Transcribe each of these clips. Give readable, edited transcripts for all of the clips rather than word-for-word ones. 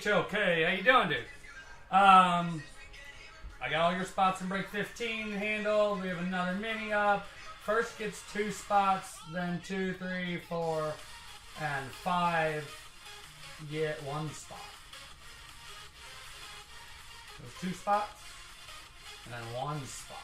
HOK. How you doing, dude? I got all your spots in break 15 handled. We have another mini up. First gets 2 spots, then 2, 3, 4, and 5 get 1 spot. There's 2 spots, and then 1 spot.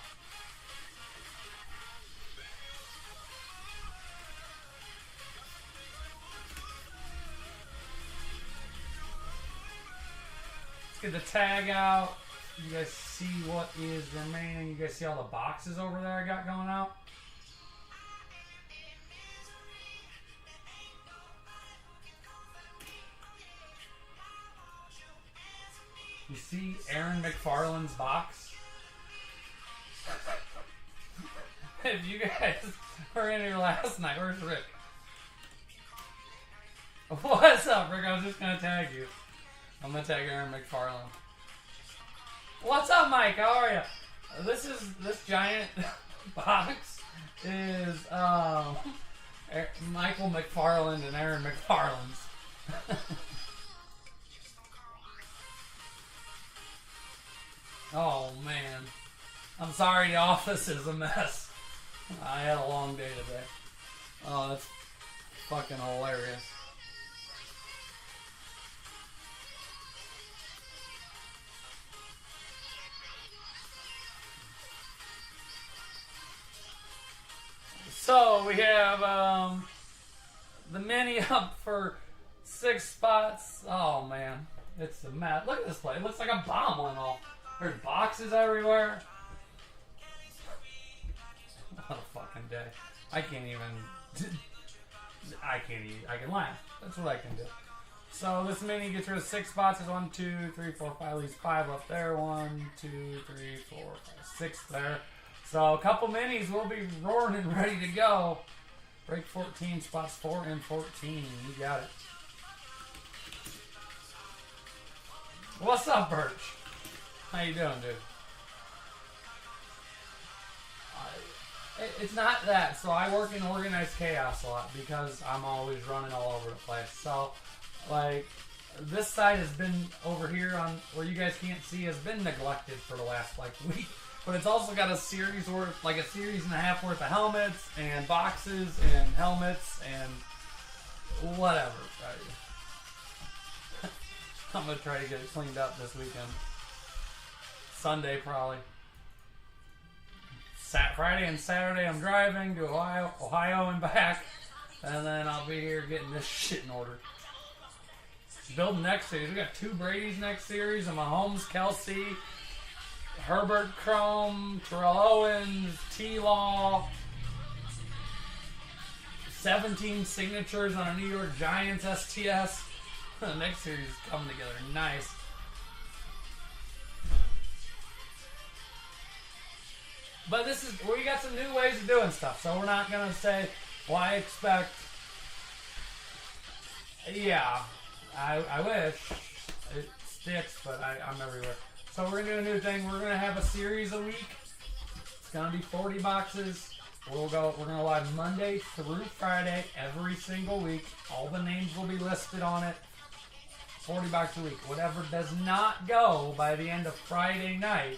Let's get the tag out. You guys see what is remaining. You guys see all the boxes over there I got going out? You see Aaron McFarland's box? If you guys were in here last night, where's Rick? What's up, Rick? I was just going to tag you. I'm going to tag Aaron McFarland. What's up, Mike? How are you? This giant box is Michael McFarland and Aaron McFarland's. Oh man, I'm sorry the office is a mess. I had a long day today. Oh, that's fucking hilarious. So we have the mini up for 6 spots. Oh man, it's a mess. Look at this place. It looks like a bomb went off. There's boxes everywhere. What a fucking day. I can't even. I can laugh. That's what I can do. So this mini gets rid of 6 spots. There's 1, 2, 3, 4, 5. At least 5 up there. 1, 2, 3, 4, 5, 6 there. So a couple minis will be roaring and ready to go. Break 14, spots 4 and 14. You got it. What's up, Birch? How you doing, dude? It's not that. So I work in organized chaos a lot because I'm always running all over the place. So, like, this side has been over here on where you guys can't see has been neglected for the last week. But it's also got a series worth, like a series and a half worth of helmets and boxes and helmets and whatever. I'm gonna try to get it cleaned up this weekend. Sunday probably. Friday and Saturday I'm driving to Ohio and back, and then I'll be here getting this shit in order. Building next series. We got 2 Brady's next series, and Mahomes, Kelsey, Herbert Chrome, Terrell Owens, T-Law, 17 signatures on a New York Giants STS. The next series is coming together nice. But we got some new ways of doing stuff, so we're not going to say, well, I expect, yeah, I wish it sticks, but I'm everywhere. So we're going to do a new thing. We're going to have a series a week. It's going to be 40 boxes. We're going to live Monday through Friday every single week. All the names will be listed on it. 40 bucks a week. Whatever does not go by the end of Friday night,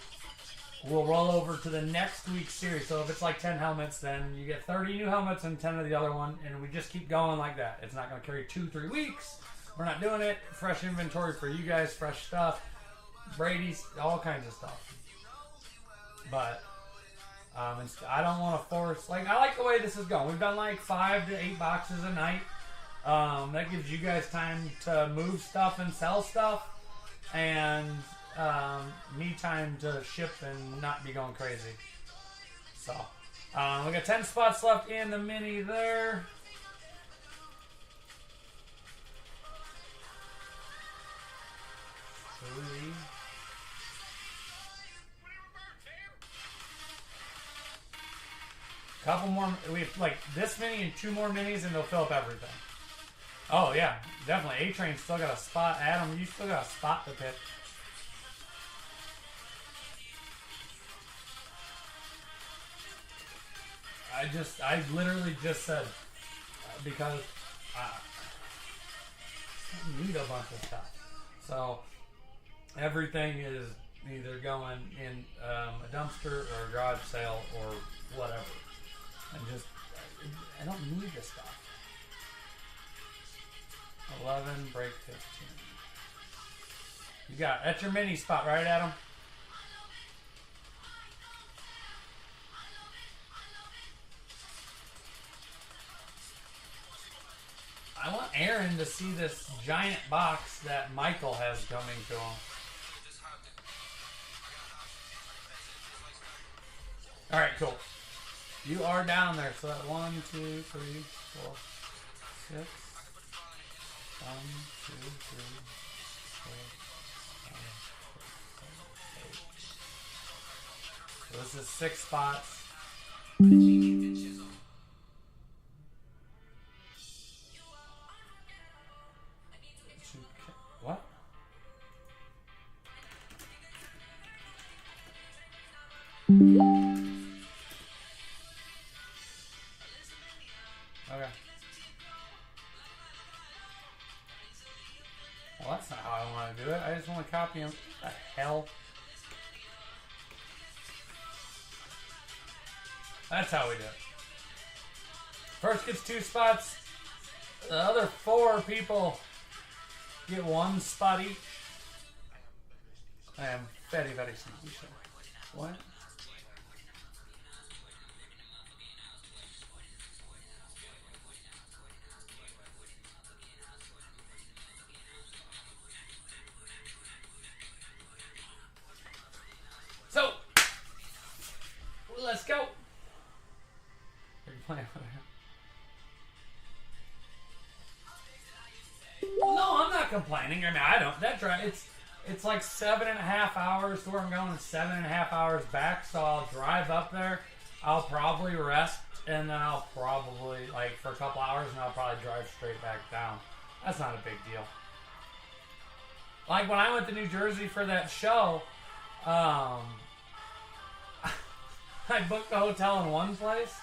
we'll roll over to the next week's series. So if it's like 10 helmets, then you get 30 new helmets and 10 of the other one, and we just keep going like that. It's not going to carry 2-3 weeks. We're not doing it. Fresh inventory for you guys, fresh stuff. Brady's, all kinds of stuff. But I don't want to force, I like the way this is going. We've done like 5 to 8 boxes a night. That gives you guys time to move stuff and sell stuff, and me time to ship and not be going crazy. So we got 10 spots left in the mini there. Couple more. We have like this mini and 2 more minis, and they'll fill up everything. Oh yeah, definitely. A-Train still got a spot. Adam, you still got a spot to pick. I literally just said because I need a bunch of stuff. So everything is either going in a dumpster or a garage sale or whatever. I don't need this stuff. 11, break 15. You got, that's your mini spot, right, Adam? I want Aaron to see this giant box that Michael has coming to him. Alright, cool. You are down there, so that 1, 2, 3, 4, 6. 1, 2, 3, 4, 5, 6, 7, 8. So this is 6 spots. What? Okay. Well, that's not how I want to do it. I just want to copy him. What the hell? That's how we do it. First gets 2 spots. The other 4 people get 1 spot each. I am very, very sneaky. What? So, let's go. No, I'm not complaining. I mean, I don't. That drive, it's like 7.5 hours to where I'm going, and 7.5 hours back. So I'll drive up there. I'll probably rest, and then I'll probably like for a couple hours, and I'll probably drive straight back down. That's not a big deal. Like when I went to New Jersey for that show, I booked a hotel in one place,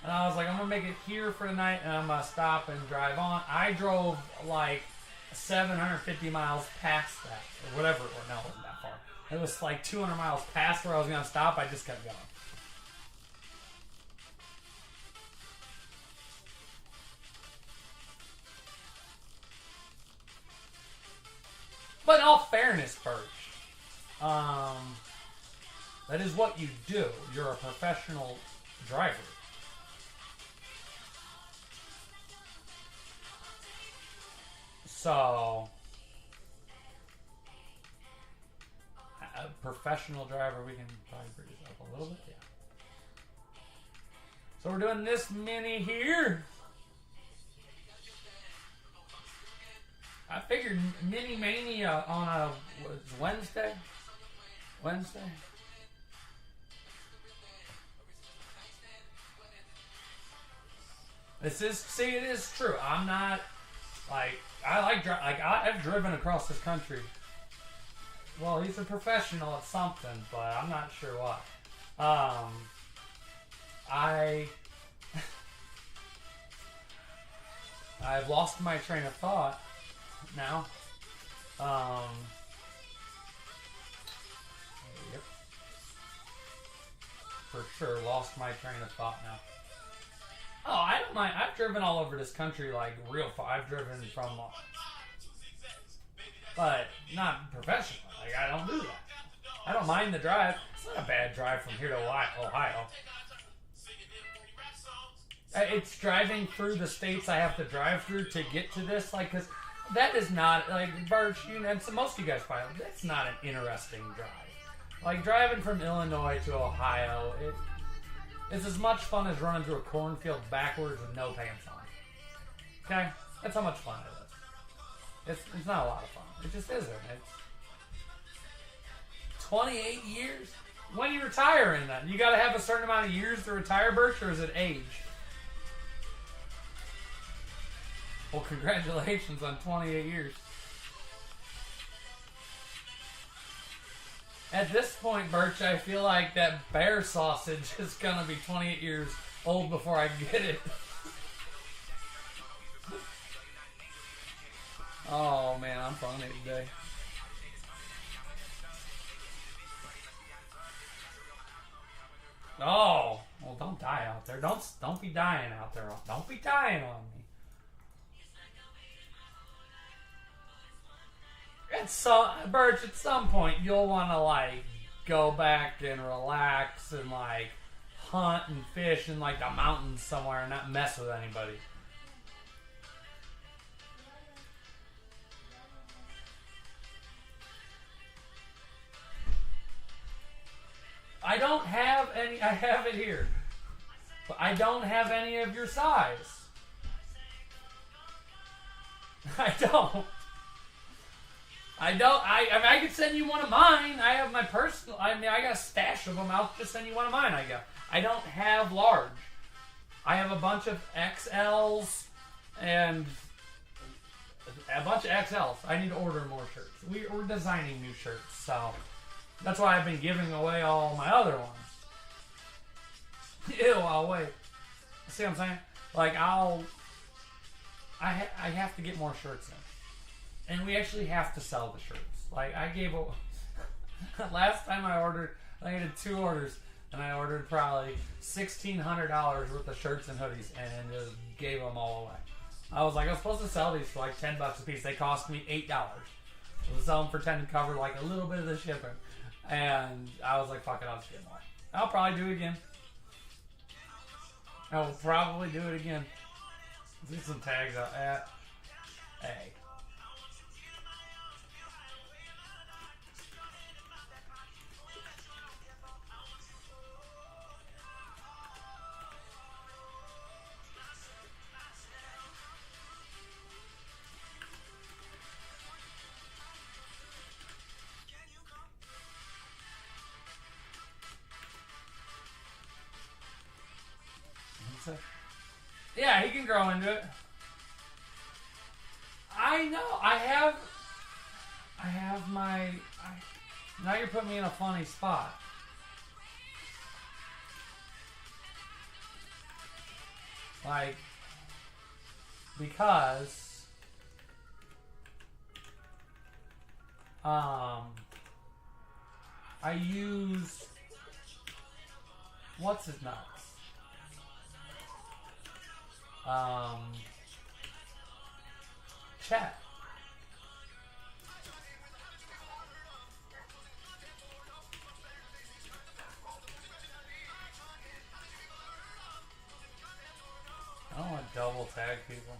and I was like, I'm gonna make it here for the night, and I'm gonna stop and drive on. I drove like 750 miles past that, or whatever. Or no, it wasn't that far. It was like 200 miles past where I was gonna stop. I just kept going. But in all fairness, Birch, that is what you do. You're a professional driver. So, a professional driver, we can probably bring this up a little bit, yeah. So we're doing this mini here. I figured Mini Mania on a Wednesday. This is, see, it is true. I'm not, like, I've driven across this country. Well, he's a professional at something, but I'm not sure what. I've lost my train of thought now. Yep. For sure, lost my train of thought now. Oh, I don't mind. I've driven all over this country, like, real far. I've driven from, but not professionally. Like, I don't do that. I don't mind the drive. It's not a bad drive from here to Ohio. It's driving through the states I have to drive through to get to this, like, because that is not, like, Birch, you know, and most of you guys probably, that's not an interesting drive. Like, driving from Illinois to Ohio, it's as much fun as running through a cornfield backwards with no pants on. Okay? That's how much fun it is. It's not a lot of fun. It just isn't. It's 28 years? When you retire in that? You got to have a certain amount of years to retire, Birch, or is it age? Well, congratulations on 28 years. At this point, Birch, I feel like that bear sausage is going to be 28 years old before I get it. Oh, man, I'm funny today. there. Don't be dying out there. Don't be dying on me. Birch, at some point you'll want to like go back and relax and like hunt and fish in like the mountains somewhere and not mess with anybody. I don't have any. I have it here, but I don't have any of your size. I don't. I mean, I could send you one of mine. I have my personal. I mean, I got a stash of them. I'll just send you one of mine. I don't have large. I have a bunch of XLs and a bunch of XLs. I need to order more shirts. We're designing new shirts, so that's why I've been giving away all my other ones. Ew, I'll wait. See what I'm saying? Like, I have to get more shirts in. And we actually have to sell the shirts. Like, I gave a... last time I ordered, I did 2 orders, and I ordered probably $1,600 worth of shirts and hoodies, and just gave them all away. I was like, I was supposed to sell these for like $10 a piece. They cost me $8. I was selling for 10 to cover like a little bit of the shipping. And I was like, fuck it, I'll just get more. I'll probably do it again. I will probably do it again. Let's get some tags out at A. Yeah, he can grow into it. I know. I have my... now you're putting me in a funny spot. Like, because... I use... what's his nuts? Chat. I don't want to double tag people.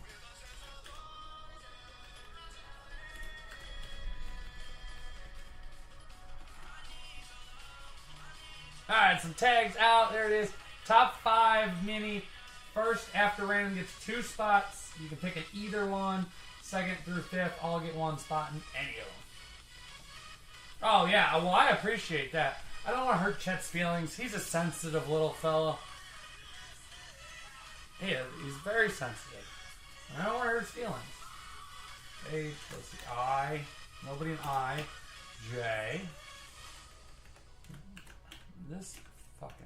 Alright, some tags out. There it is. Top 5 mini. First, after random gets 2 spots. You can pick an either one. 2nd through 5th, all get 1 spot in any of them. Oh, yeah. Well, I appreciate that. I don't want to hurt Chet's feelings. He's a sensitive little fellow. He is. He's very sensitive. I don't want to hurt his feelings. H, let's see. I. Nobody in I. J. This fucking...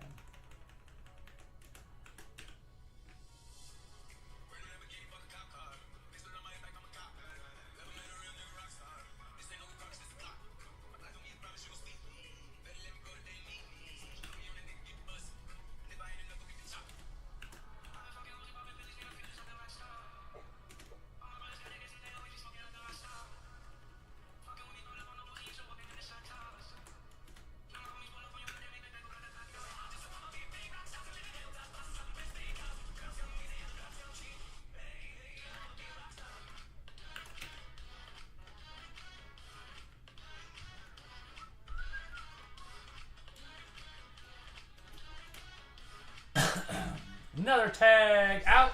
Another tag out.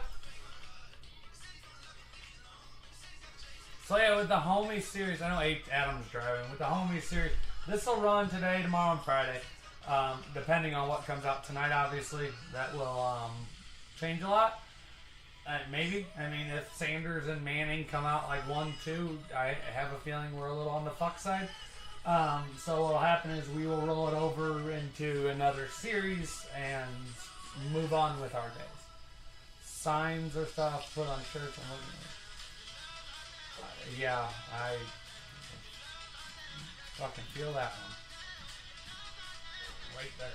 So yeah, with the homie series, I know Adam's driving. With the homie series, this will run today, tomorrow, and Friday. Depending on what comes out tonight, obviously, that will change a lot. Maybe. I mean, if Sanders and Manning come out like 1-2, I have a feeling we're a little on the fuck side. So what will happen is we will roll it over into another series and move on with our days. Signs or stuff, put on shirts and looking at it. Yeah, I fucking feel that one. Right there.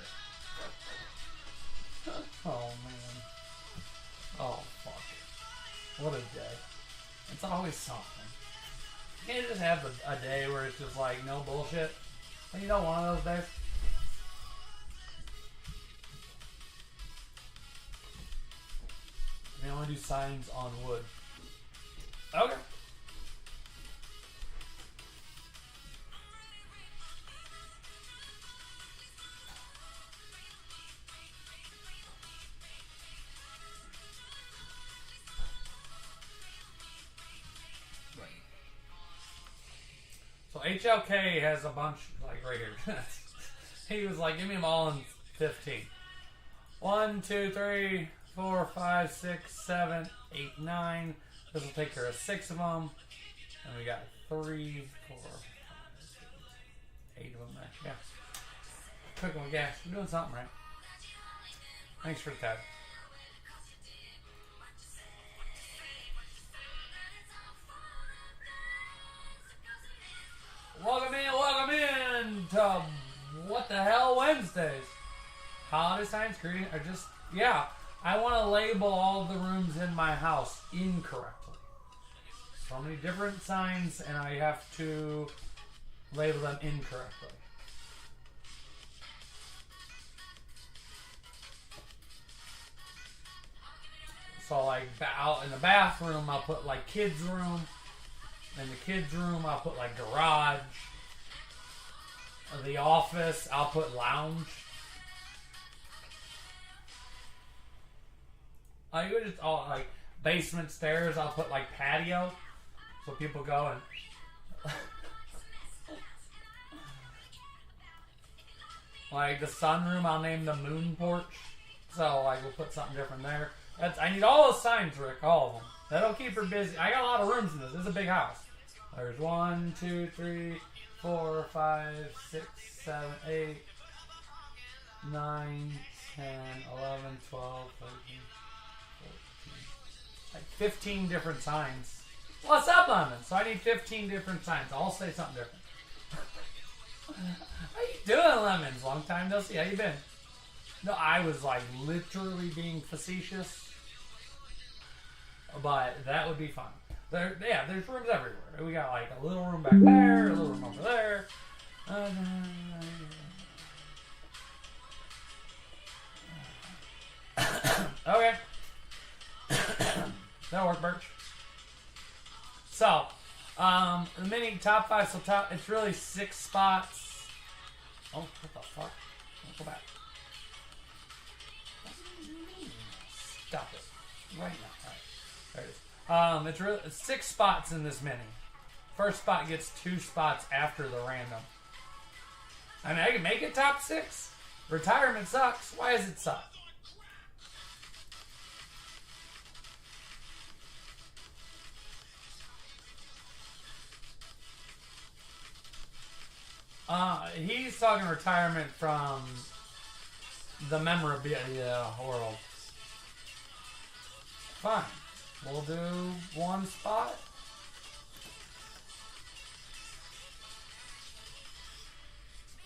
Oh man. Oh fuck. What a day. It's always something. You can't just have a day where it's just like no bullshit. And you know one of those days? They only do signs on wood. Okay. So HLK has a bunch, like right here. He was like, give me them all in 15. 1, 2, 3, 4, 5, 6, 7, 8, 9. This will take care of 6 of them. And we got 3, 4, 5, 6, 8 of them there. Yeah. Cooking with gas. We're doing something right. Thanks for the tab. Welcome in to What the Hell Wednesdays. Holiday signs greeting are just, yeah, I want to label all the rooms in my house incorrectly. So many different signs and I have to label them incorrectly. So like out in the bathroom I'll put like kids room. In the kids' room, I'll put like garage. The office, I'll put lounge. I would just all like basement stairs. I'll put like patio, so people go and like the sunroom. I'll name the moon porch. So like we'll put something different there. I need all those signs, Rick. All of them. That'll keep her busy. I got a lot of rooms in this. This is a big house. There's 1, 2, 3, 4, 5, 6, 7, 8, 9, 10, 11, 12, 13, 14. Like 15 different signs. What's up, Lemon? So I need 15 different signs. I'll say something different. How you doing, Lemons? Long time no see. How you been? No, I was like literally being facetious. But that would be fun. There's rooms everywhere. We got like a little room back there, a little room over there. Okay. That'll work, Birch. So, the mini top 5, so it's really 6 spots. Oh, what the fuck? Go back. Stop it. Right now. All right. There it is. It's 6 spots in this mini. First spot gets 2 spots after the random. I mean, I can make it top 6. Retirement sucks. Why does it suck? He's talking retirement from the memorabilia world. Fine. We'll do 1 spot.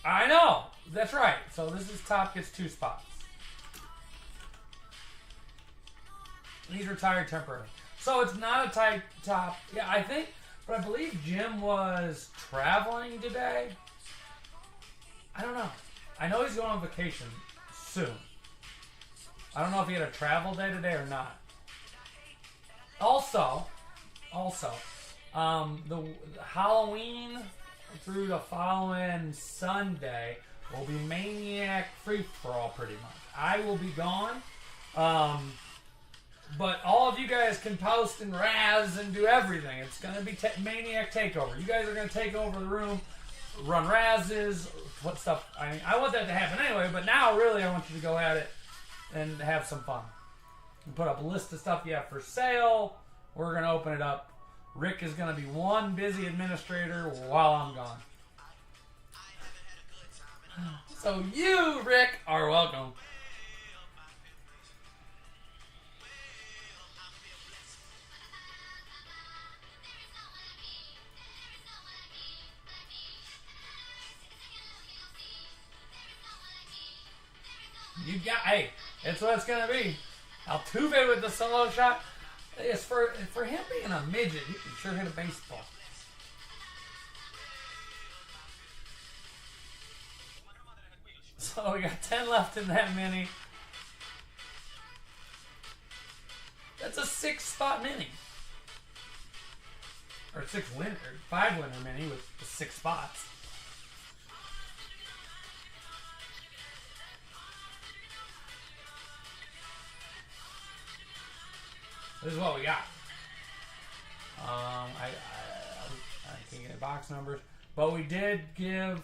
I know. That's right. So this is top gets 2 spots. He's retired temporarily. So it's not a tight top. Yeah, I think, but I believe Jim was traveling today. I don't know. I know he's going on vacation soon. I don't know if he had a travel day today or not. Also, the Halloween through the following Sunday will be Maniac free-for-all pretty much. I will be gone. But all of you guys can post and razz and do everything. It's going to be Maniac Takeover. You guys are going to take over the room, run razzes, what stuff. I mean, I want that to happen anyway, but now really I want you to go at it and have some fun. And put up a list of stuff you have for sale. We're going to open it up. Rick is going to be one busy administrator while I'm gone. So you, Rick, are welcome. You got, hey, it's what it's gonna be. Altuve with the solo shot. It's for him being a midget. He can sure hit a baseball. So we got 10 left in that mini. That's a 6-spot mini. Or 5 winner mini with 6 spots. This is what we got. I can't get box numbers, but we did give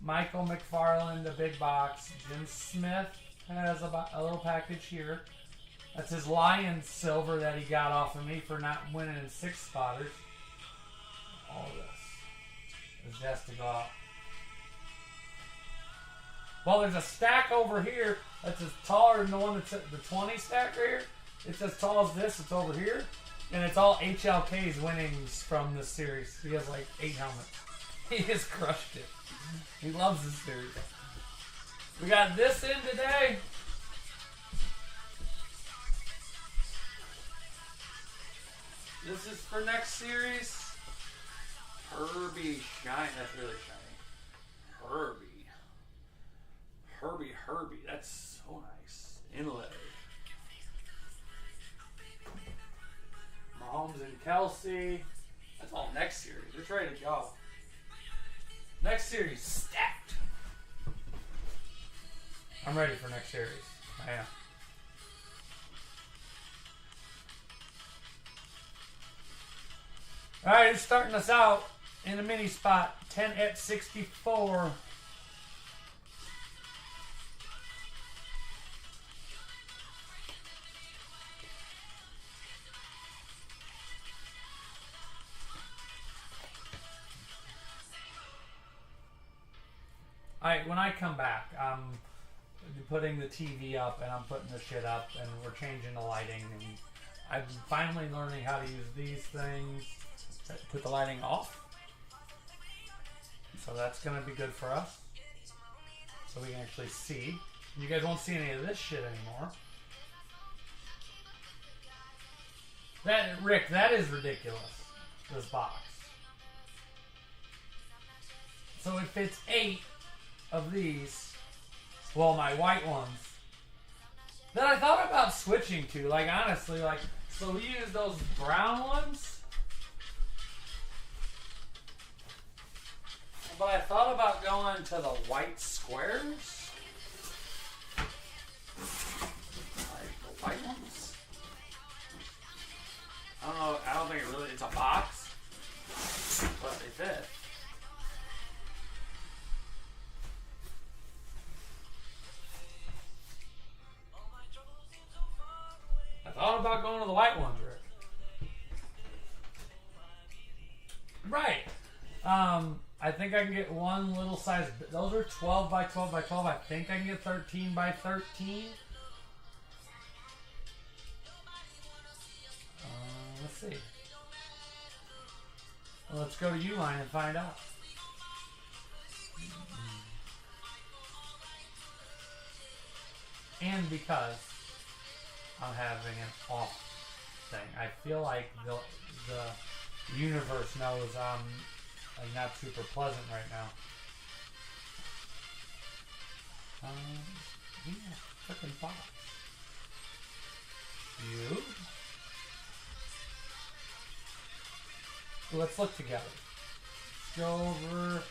Michael McFarland a big box. Jim Smith has a little package here. That's his Lions silver that he got off of me for not winning in 6 spotters. All this is just to go out. Well, there's a stack over here that's as taller than the one that's at the 20 stack right here. It's as tall as this. It's over here. And it's all HLK's winnings from this series. He has like 8 helmets. He has crushed it. He loves this series. We got this in today. This is for next series. Herbie shine. That's really shiny. Herbie. That's so nice. Inlay. Mahomes and Kelsey. That's all next series. It's ready to go. Next series stacked. I'm ready for next series. I am. Alright, it's starting us out in a mini spot. 10 at 64. Alright, when I come back, I'm putting the TV up and I'm putting the shit up and we're changing the lighting and I'm finally learning how to use these things. Put the lighting off. So that's going to be good for us. So we can actually see. You guys won't see any of this shit anymore. Rick, that is ridiculous. This box. So it fits 8 of these. Well, my white ones. That I thought about switching to. Like, honestly, like, so we use those brown ones. But I thought about going to the white squares. Like the white ones. I don't know. I don't think it really. It's a box. But they fit. I thought about going to the white ones, Rick. Right. I think I can get one little size. Those are 12 by 12 by 12. I think I can get 13 by 13. Let's see. Well, let's go to Uline and find out. And because I'm having an off thing, I feel like the universe knows I'm not super pleasant right now. Yeah, freaking box. You. Let's look together. Go over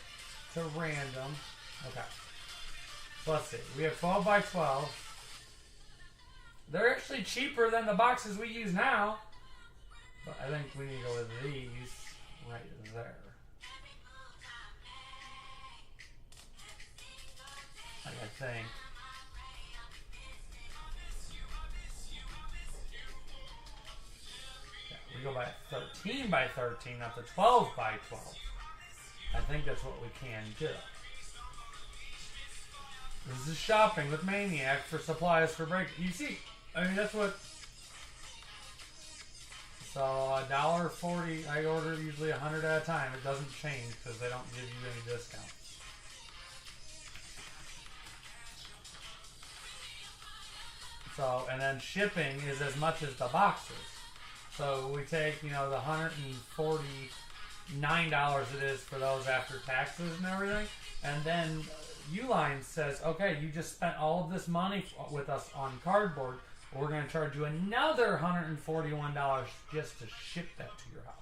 to random. Okay. So let's see. We have 12 by 12. They're actually cheaper than the boxes we use now. But I think we need to go with these right there. I think. Yeah, we go by 13 by 13, not the 12 by 12. I think that's what we can do. This is shopping with Maniac for supplies for break. You see, I mean, that's what. So $1.40. I order usually 100 at a time. It doesn't change because they don't give you any discount. So, and then shipping is as much as the boxes. So we take, you know, the $149 it is for those after taxes and everything. And then Uline says, okay, you just spent all of this money with us on cardboard. We're going to charge you another $141 just to ship that to your house.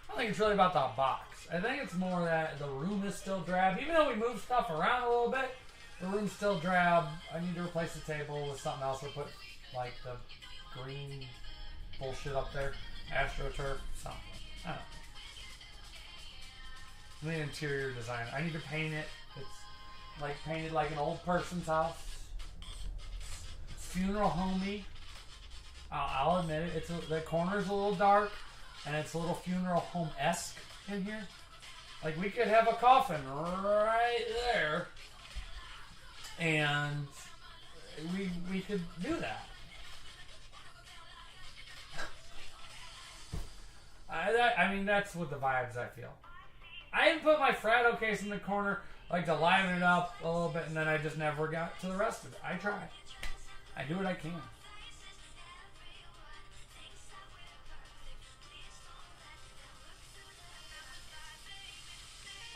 I don't think it's really about the box. I think it's more that the room is still drab. Even though we move stuff around a little bit, the room's still drab. I need to replace the table with something else. We'll put like the green bullshit up there. AstroTurf, something. I don't know. The interior design. I need to paint it. It's like painted like an old person's house. It's funeral homey. I'll admit it. The corner's a little dark, and it's a little funeral home-esque in here. Like we could have a coffin right there, and we could do that. I mean, that's what the vibes I feel. I even put my Frado case in the corner, like to liven it up a little bit, and then I just never got to the rest of it. I try. I do what I can.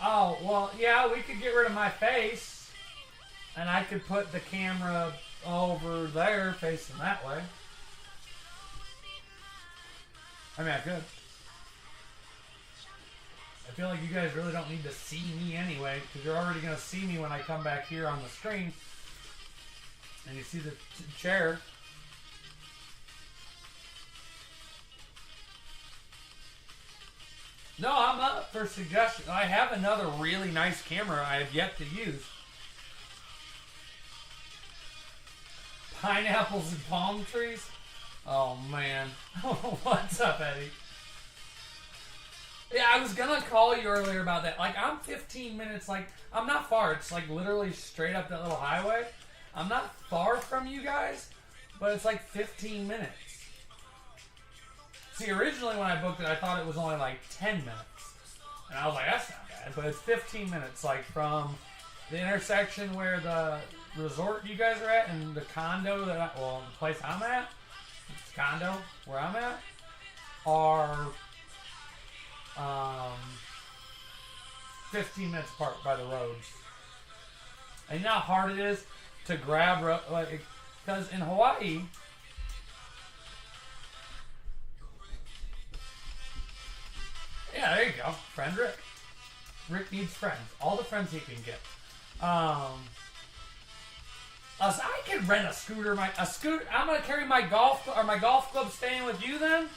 Oh, well, yeah, we could get rid of my face, and I could put the camera over there, facing that way. I mean, I could. I feel like you guys really don't need to see me anyway, because you're already going to see me when I come back here on the screen. And you see the chair. No, I'm up for suggestions. I have another really nice camera I have yet to use. Pineapples and palm trees? Oh, man. What's up, Eddie? Yeah, I was gonna call you earlier about that. Like, I'm 15 minutes, like, I'm not far. It's, like, literally straight up that little highway. I'm not far from you guys, but it's, like, 15 minutes. See, originally when I booked it, I thought it was only, like, 10 minutes. And I was like, that's not bad. But it's 15 minutes, like, from the intersection where the resort you guys are at and the condo the place I'm at, it's the condo where I'm at, are 15 minutes apart by the roads. And you know how hard it is to grab, like, because in Hawaii, yeah, there you go, friend Rick. Rick needs friends, all the friends he can get. I can rent a scooter. I'm gonna carry my golf club staying with you then.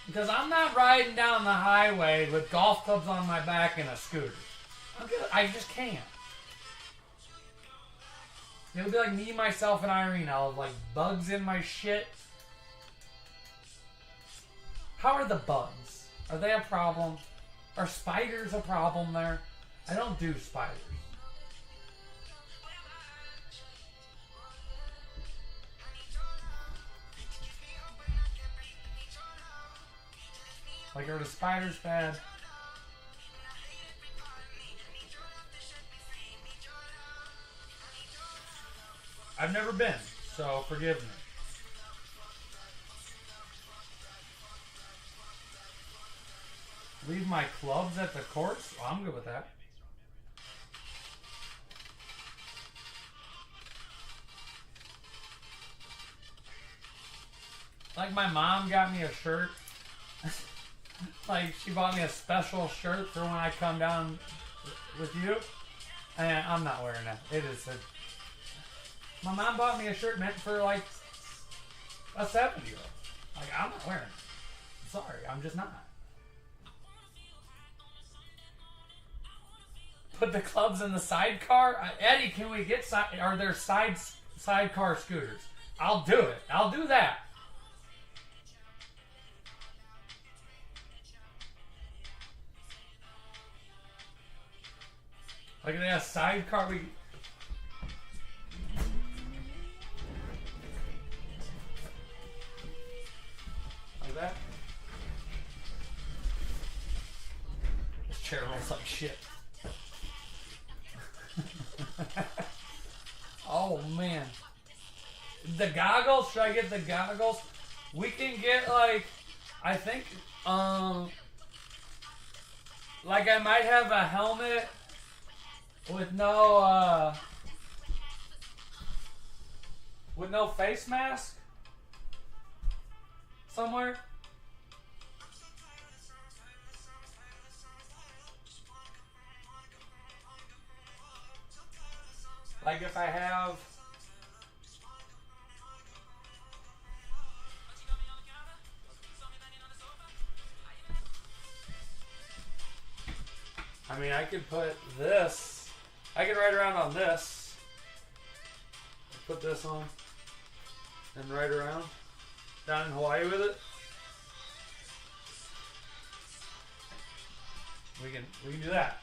Because I'm not riding down the highway with golf clubs on my back and a scooter. I just can't. It'll be like me, myself, and Irene. I'll have like bugs in my shit. How are the bugs? Are they a problem? Are spiders a problem there? I don't do spiders. Like, are the spiders bad? I've never been, so forgive me. Leave my clubs at the course? Well, I'm good with that. Like, my mom got me a shirt. Like, she bought me a special shirt for when I come down with you. And I'm not wearing that. It is a... My mom bought me a shirt meant for, like, a 7-year-old. Like, I'm not wearing it. Sorry, I'm just not. Put the clubs in the sidecar? Eddie, can we get... Are there sidecar scooters? I'll do it. I'll do that. Like a sidecar, like that. This chair rolls like shit. Oh man. The goggles, should I get the goggles? We can get like, I think, like I might have a helmet with no face mask somewhere. Like if I have, I mean, I could put this, I could ride around on this, put this on, and ride around down in Hawaii with it. We can do that.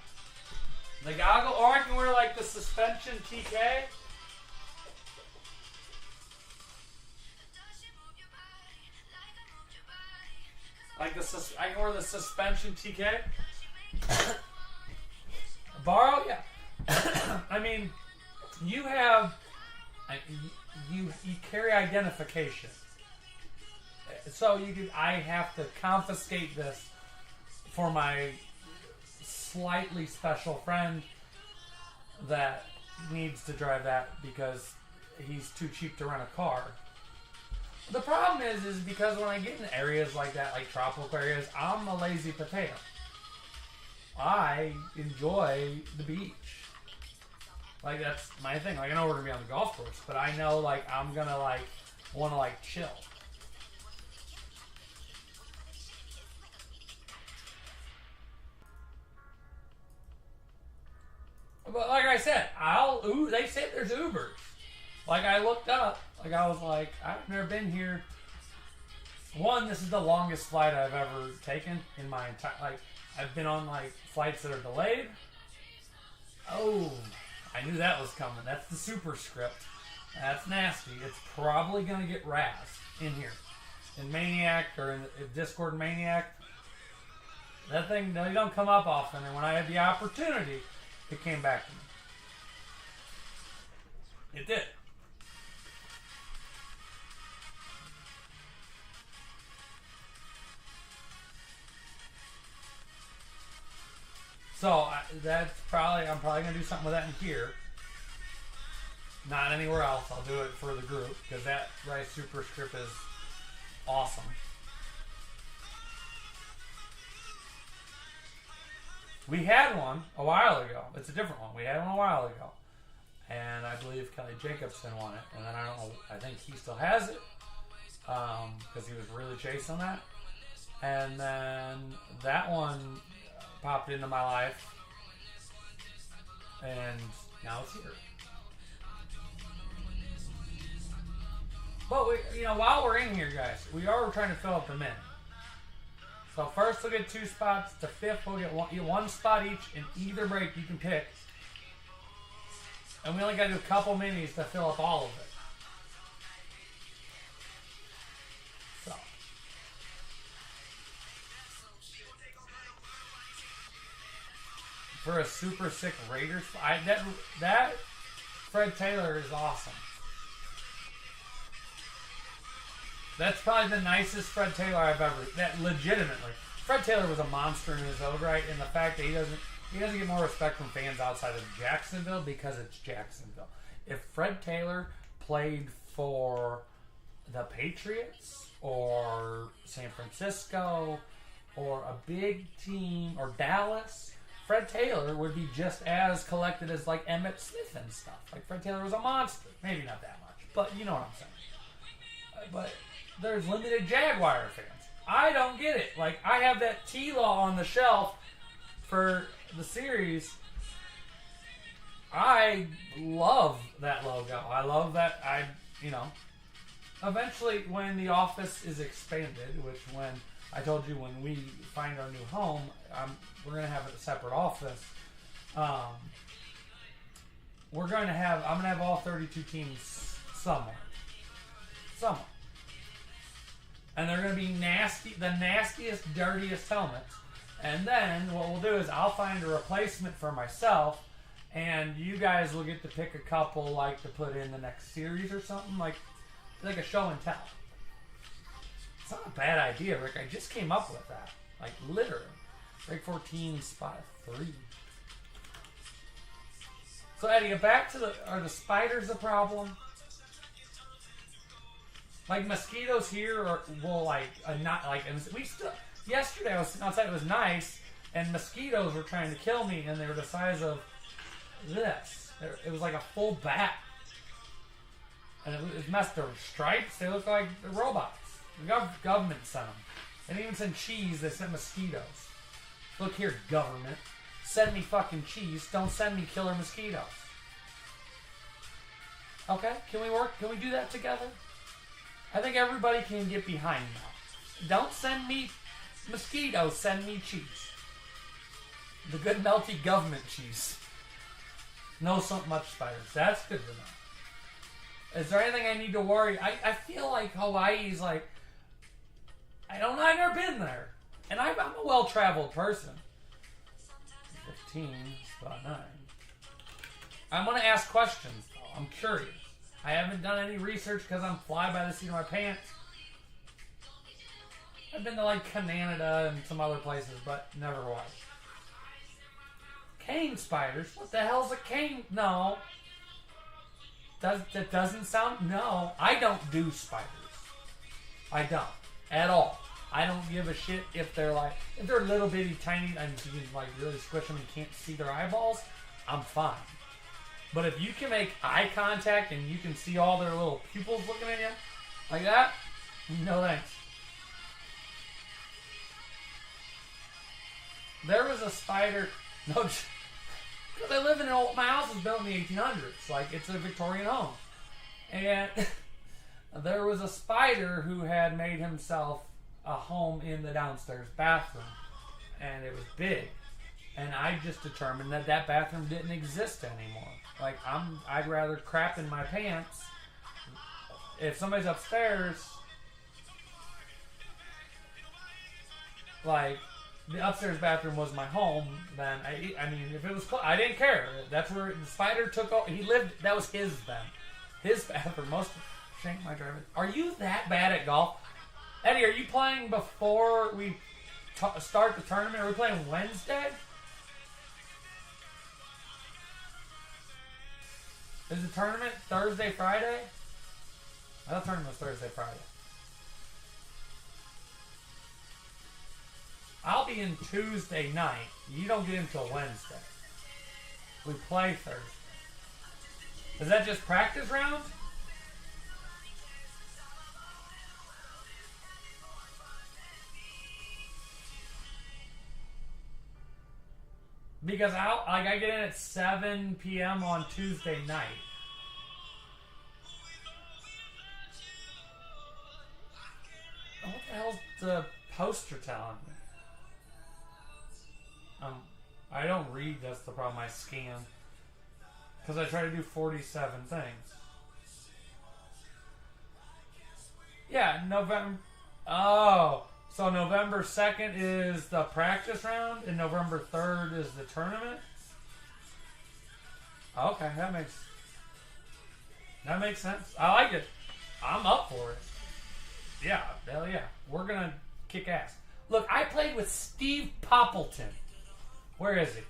The goggle, or I can wear like the suspension TK. Like I can wear the suspension TK. Borrow, yeah. I mean, you have, you carry identification. So you could, I have to confiscate this for my slightly special friend that needs to drive that because he's too cheap to rent a car. The problem is because when I get in areas like that, like tropical areas, I'm a lazy potato. I enjoy the beach. Like that's my thing. Like I know we're gonna be on the golf course, but I know like I'm gonna like want to like chill. But like I said, they said there's Ubers. Like I looked up, like I was like, I've never been here. One, this is the longest flight I've ever taken in my entire, like I've been on like flights that are delayed. Oh, I knew that was coming. That's the superscript. That's nasty. It's probably gonna get razzed in here. In Maniac or in Discord Maniac. That thing, they don't come up often, and when I had the opportunity, it came back to me. It did. So that's probably, I'm probably gonna do something with that in here. Not anywhere else. I'll do it for the group because that Rice superscript is awesome. We had one a while ago. It's a different one. We had one a while ago. And I believe Kelly Jacobson won it. And then I don't know, I think he still has it. Because he was really chasing that. And then that one popped into my life. And now it's here. But while we're in here, guys, we are trying to fill up the min. So first we'll get 2 spots. To 5th we'll get one spot each in either break you can pick. And we only got to do a couple minis to fill up all of it. So. For a super sick Raiders, that Fred Taylor is awesome. That's probably the nicest Fred Taylor I've ever. That legitimately, Fred Taylor was a monster in his own right, and the fact that he doesn't get more respect from fans outside of Jacksonville because it's Jacksonville. If Fred Taylor played for the Patriots or San Francisco or a big team or Dallas, Fred Taylor would be just as collected as like Emmitt Smith and stuff. Like Fred Taylor was a monster. Maybe not that much, but you know what I'm saying. But there's limited Jaguar fans. I don't get it. Like, I have that T-Law on the shelf for the series. I love that logo. I love that. Eventually when the office is expanded, which when I told you when we find our new home, we're going to have a separate office. I'm going to have all 32 teams somewhere. And they're going to be nasty, the nastiest, dirtiest helmets. And then what we'll do is I'll find a replacement for myself, And you guys will get to pick a couple, like, to put in the next series or something, like a show and tell. It's not a bad idea, Rick. I just came up with that. Like, literally. Break 14, spot 3. So, Eddie, back to are the spiders the problem? Like, mosquitoes here will, like, not, like, and we still, yesterday I was sitting outside, it was nice, and mosquitoes were trying to kill me, and they were the size of this. It was like a full bat. And it messed their stripes. They look like robots. The government sent them. They didn't even send cheese, they sent mosquitoes. Look here, government. Send me fucking cheese. Don't send me killer mosquitoes. Okay? Can we work? Can we do that together? I think everybody can get behind that. Don't send me mosquitoes. Send me cheese. The good melty government cheese. No so much spiders. That's good to know. Is there anything I need to worry? I feel like Hawaii's like, I don't know, I've never been there. And I'm a well-traveled person. 15, spot 9. I'm going to ask questions, though. I'm curious. I haven't done any research because I'm fly by the seat of my pants. I've been to like Canada and some other places, but never Hawaii. Cane spiders? What the hell's a cane? No. That doesn't sound... No. I don't do spiders. I don't. At all. I don't give a shit if they're like... If they're little bitty tiny and you can like really squish them and you can't see their eyeballs, I'm fine. But if you can make eye contact and you can see all their little pupils looking at you, like that, no thanks. There was a spider... No, because I live in an old... My house was built in the 1800s. Like, it's a Victorian home. And there was a spider who had made himself a home in the downstairs bathroom. And it was big. And I just determined that that bathroom didn't exist anymore. Like, I'd rather crap in my pants. If somebody's upstairs, like, the upstairs bathroom was my home, then, I mean, if it was close, I didn't care. That's where the spider took over. He lived, that was his then. His bathroom. Shank my driver. Are you that bad at golf? Eddie, are you playing before we start the tournament? Are we playing Wednesday? Is the tournament Thursday, Friday? I thought the tournament was Thursday, Friday. I'll be in Tuesday night. You don't get until Wednesday. We play Thursday. Is that just practice round? Because I get in at 7 p.m. on Tuesday night. What the hell's the poster telling me? I don't read, that's the problem. I scan. Because I try to do 47 things. Yeah, November. Oh. So November 2nd is the practice round, and November 3rd is the tournament? Okay, that makes sense. I like it. I'm up for it. Yeah, hell yeah. We're going to kick ass. Look, I played with Steve Poppleton. Where is he?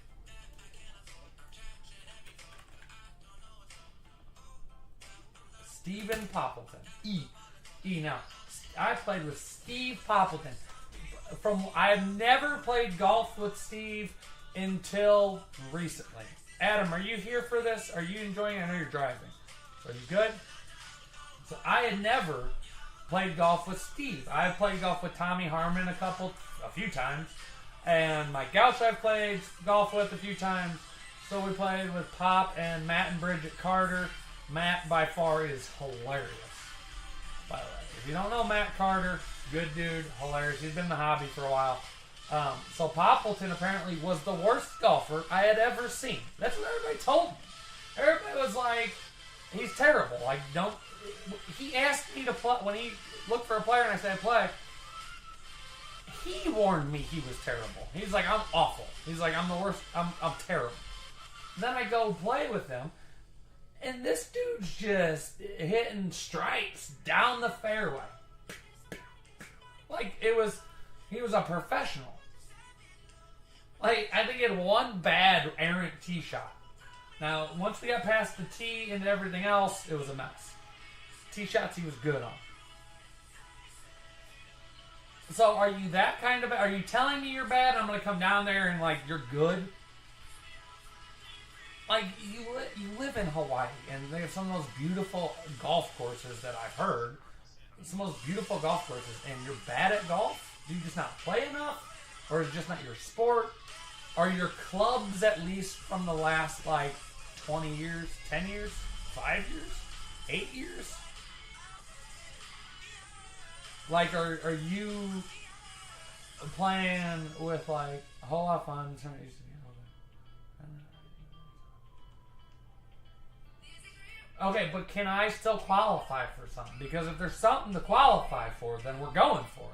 Stephen Poppleton. E now. I played with Steve Poppleton. I've never played golf with Steve until recently. Adam, are you here for this? Are you enjoying it? I know you're driving. Are you good? So I had never played golf with Steve. I've played golf with Tommy Harmon a few times. And Mike Gouch I've played golf with a few times. So we played with Pop and Matt and Bridget Carter. Matt by far is hilarious, by the way. If you don't know Matt Carter, good dude, hilarious. He's been in the hobby for a while. So Poppleton apparently was the worst golfer I had ever seen. That's what everybody told me. Everybody was like, he's terrible. Like, he asked me to play, when he looked for a player and I said play, he warned me he was terrible. He's like, I'm awful. He's like, I'm the worst. I'm terrible. Then I go play with him, and this dude's just hitting stripes down the fairway. Like, he was a professional. Like, I think he had one bad errant tee shot. Now, once we got past the tee and everything else, it was a mess. Tee shots he was good on. So, are you that kind of... Are you telling me you're bad? I'm going to come down there and, like, you're good? Like, you live in Hawaii, and they have some of those beautiful golf courses that I've heard. Some of those beautiful golf courses, and you're bad at golf? Do you just not play enough? Or is it just not your sport? Are your clubs at least from the last, like, 20 years, 10 years, 5 years, 8 years? Like, are you playing with, like, a whole lot of fun? Okay, but can I still qualify for something? Because if there's something to qualify for, then we're going for it.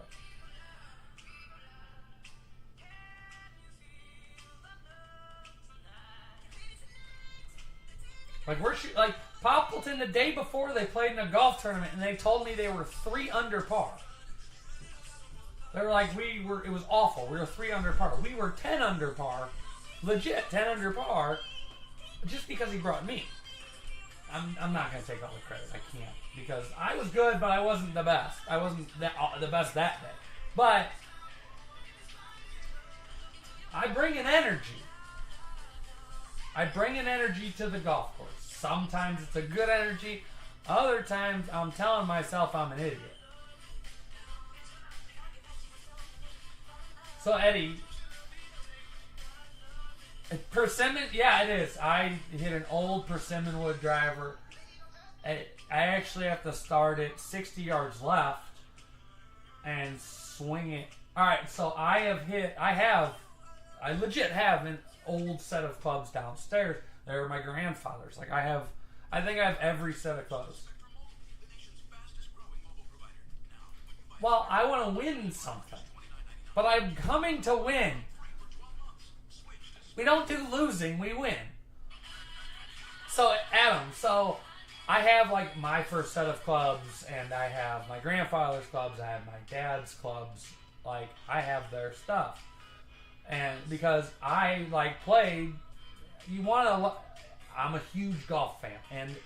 Like, like Poppleton, the day before they played in a golf tournament, and they told me they were 3 under par. They were like, it was awful. We were 3 under par. We were 10 under par, legit 10 under par, just because he brought me. I'm not going to take all the credit. I can't. Because I was good, but I wasn't the best. I wasn't the best that day. But I bring an energy. I bring an energy to the golf course. Sometimes it's a good energy. Other times I'm telling myself I'm an idiot. So Eddie, persimmon, yeah, it is. I hit an old persimmon wood driver. I actually have to start it 60 yards left and swing it. All right, so I legit have an old set of clubs downstairs. They're my grandfather's. Like, I think I have every set of clubs. Well, I want to win something, but I'm coming to win. We don't do losing, we win. So, Adam, I have, like, my first set of clubs, and I have my grandfather's clubs, I have my dad's clubs. Like, I have their stuff. And because I, like, played, I'm a huge golf fan. And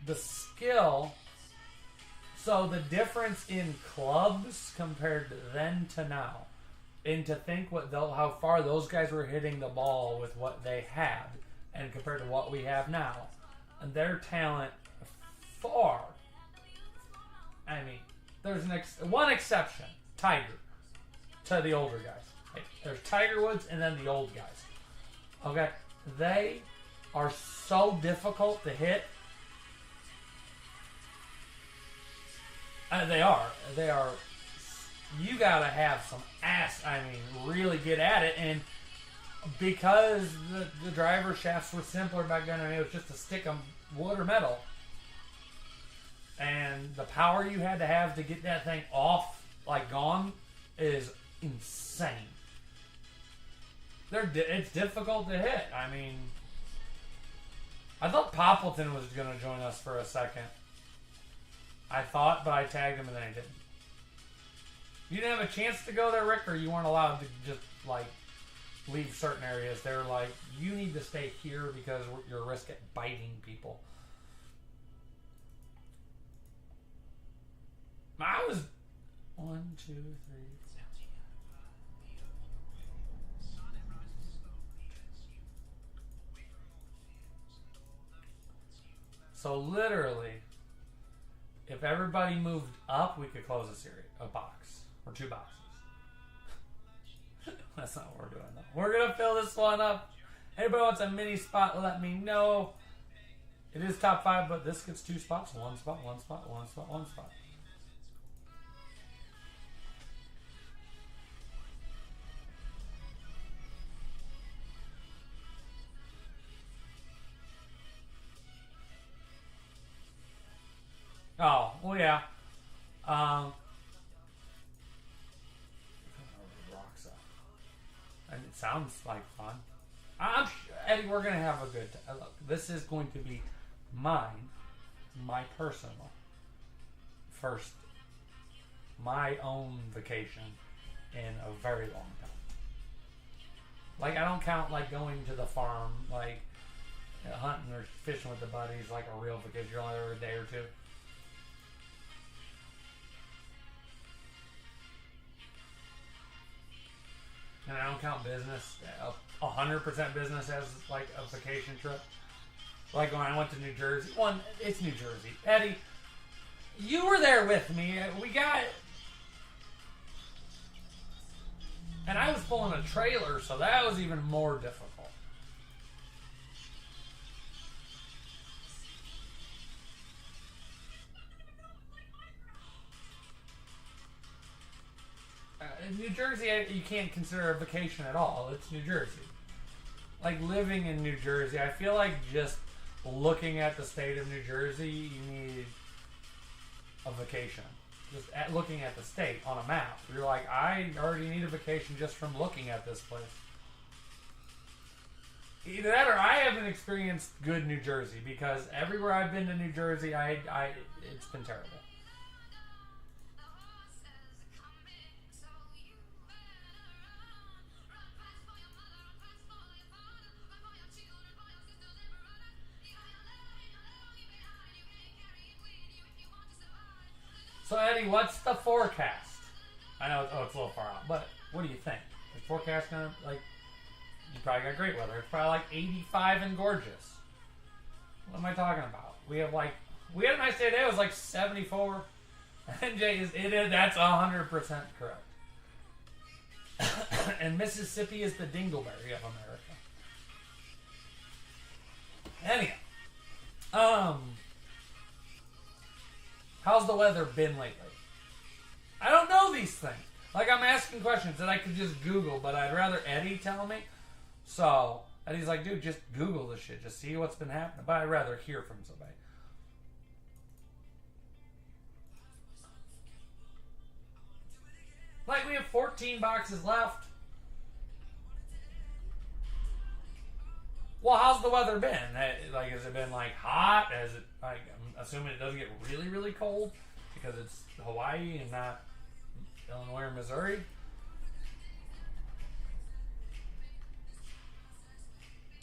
the skill, so the difference in clubs compared to then to now, and to think how far those guys were hitting the ball with what they had, and compared to what we have now, and their talent far. I mean, there's one exception, Tiger, to the older guys. Like, there's Tiger Woods and then the old guys. Okay, they are so difficult to hit. They are. You gotta have some really get at it, and because the driver shafts were simpler back then, it was just a stick of wood or metal, and the power you had to have to get that thing off, like gone, is insane. It's difficult to hit. I mean, I thought Poppleton was going to join us for a second. I thought, but I tagged him and then I didn't. You didn't have a chance to go there, Rick, or you weren't allowed to just, like, leave certain areas? They're like, you need to stay here because you're a risk at biting people. I was 1, 2, 3. So literally, if everybody moved up, we could close a box or 2 boxes. That's not what we're doing though. We're gonna fill this one up. Anybody wants a mini spot, let me know. It is top 5, but this gets 2 spots. 1 spot, 1 spot, 1 spot, 1 spot. Oh, well, yeah. And it sounds like fun. Eddie, we're gonna have a good time. Look, this is going to be mine, my personal first, my own vacation in a very long time. Like, I don't count like going to the farm, like hunting or fishing with the buddies, like a real vacation. You're only there a day or two. And I don't count business, 100% business as like a vacation trip. Like when I went to New Jersey. One, it's New Jersey. Eddie, you were there with me. We got... And I was pulling a trailer, so that was even more difficult. New Jersey, you can't consider a vacation at all. It's New Jersey. Like living in New Jersey, I feel like just looking at the state of New Jersey, you need a vacation. Just looking at the state on a map. You're like, I already need a vacation just from looking at this place. Either that or I haven't experienced good New Jersey, because everywhere I've been to New Jersey, it's been terrible. So Eddie, what's the forecast? I know it's a little far out, but what do you think? The forecast gonna, like, you probably got great weather. It's probably like 85 and gorgeous. What am I talking about? We had a nice day today. It was like 74. NJ that's 100% correct. And Mississippi is the dingleberry of America. Anyhow, how's the weather been lately? I don't know these things. Like, I'm asking questions that I could just Google, but I'd rather Eddie tell me. So, Eddie's like, dude, just Google this shit. Just see what's been happening. But I'd rather hear from somebody. Like, we have 14 boxes left. Well, how's the weather been? Like, has it been, like, hot? Has it, like, I'm assuming it doesn't get really, really cold because it's Hawaii and not Illinois or Missouri.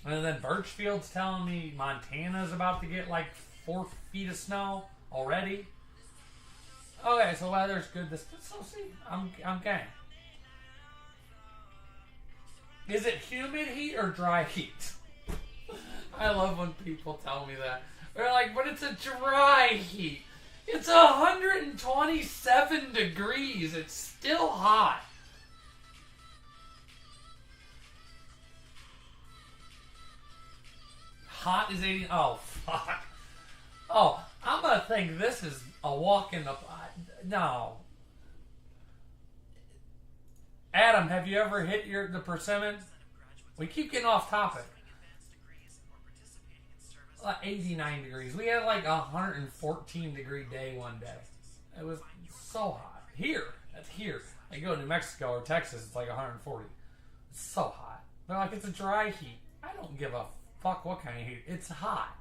And then Birchfield's telling me Montana's about to get, like, 4 feet of snow already. Okay, so weather's good. So see, I'm game. Is it humid heat or dry heat? I love when people tell me that. They're like, but it's a dry heat. It's 127 degrees. It's still hot. Hot is 80. Oh, fuck. Oh, I'm going to think this is a walk in the... No. Adam, have you ever hit the persimmons? We keep getting off topic. 89 degrees. We had like a 114 degree day one day. It was so hot. Here. That's here. I go to New Mexico or Texas, it's like 140. It's so hot. They're like, it's a dry heat. I don't give a fuck what kind of heat. It's hot.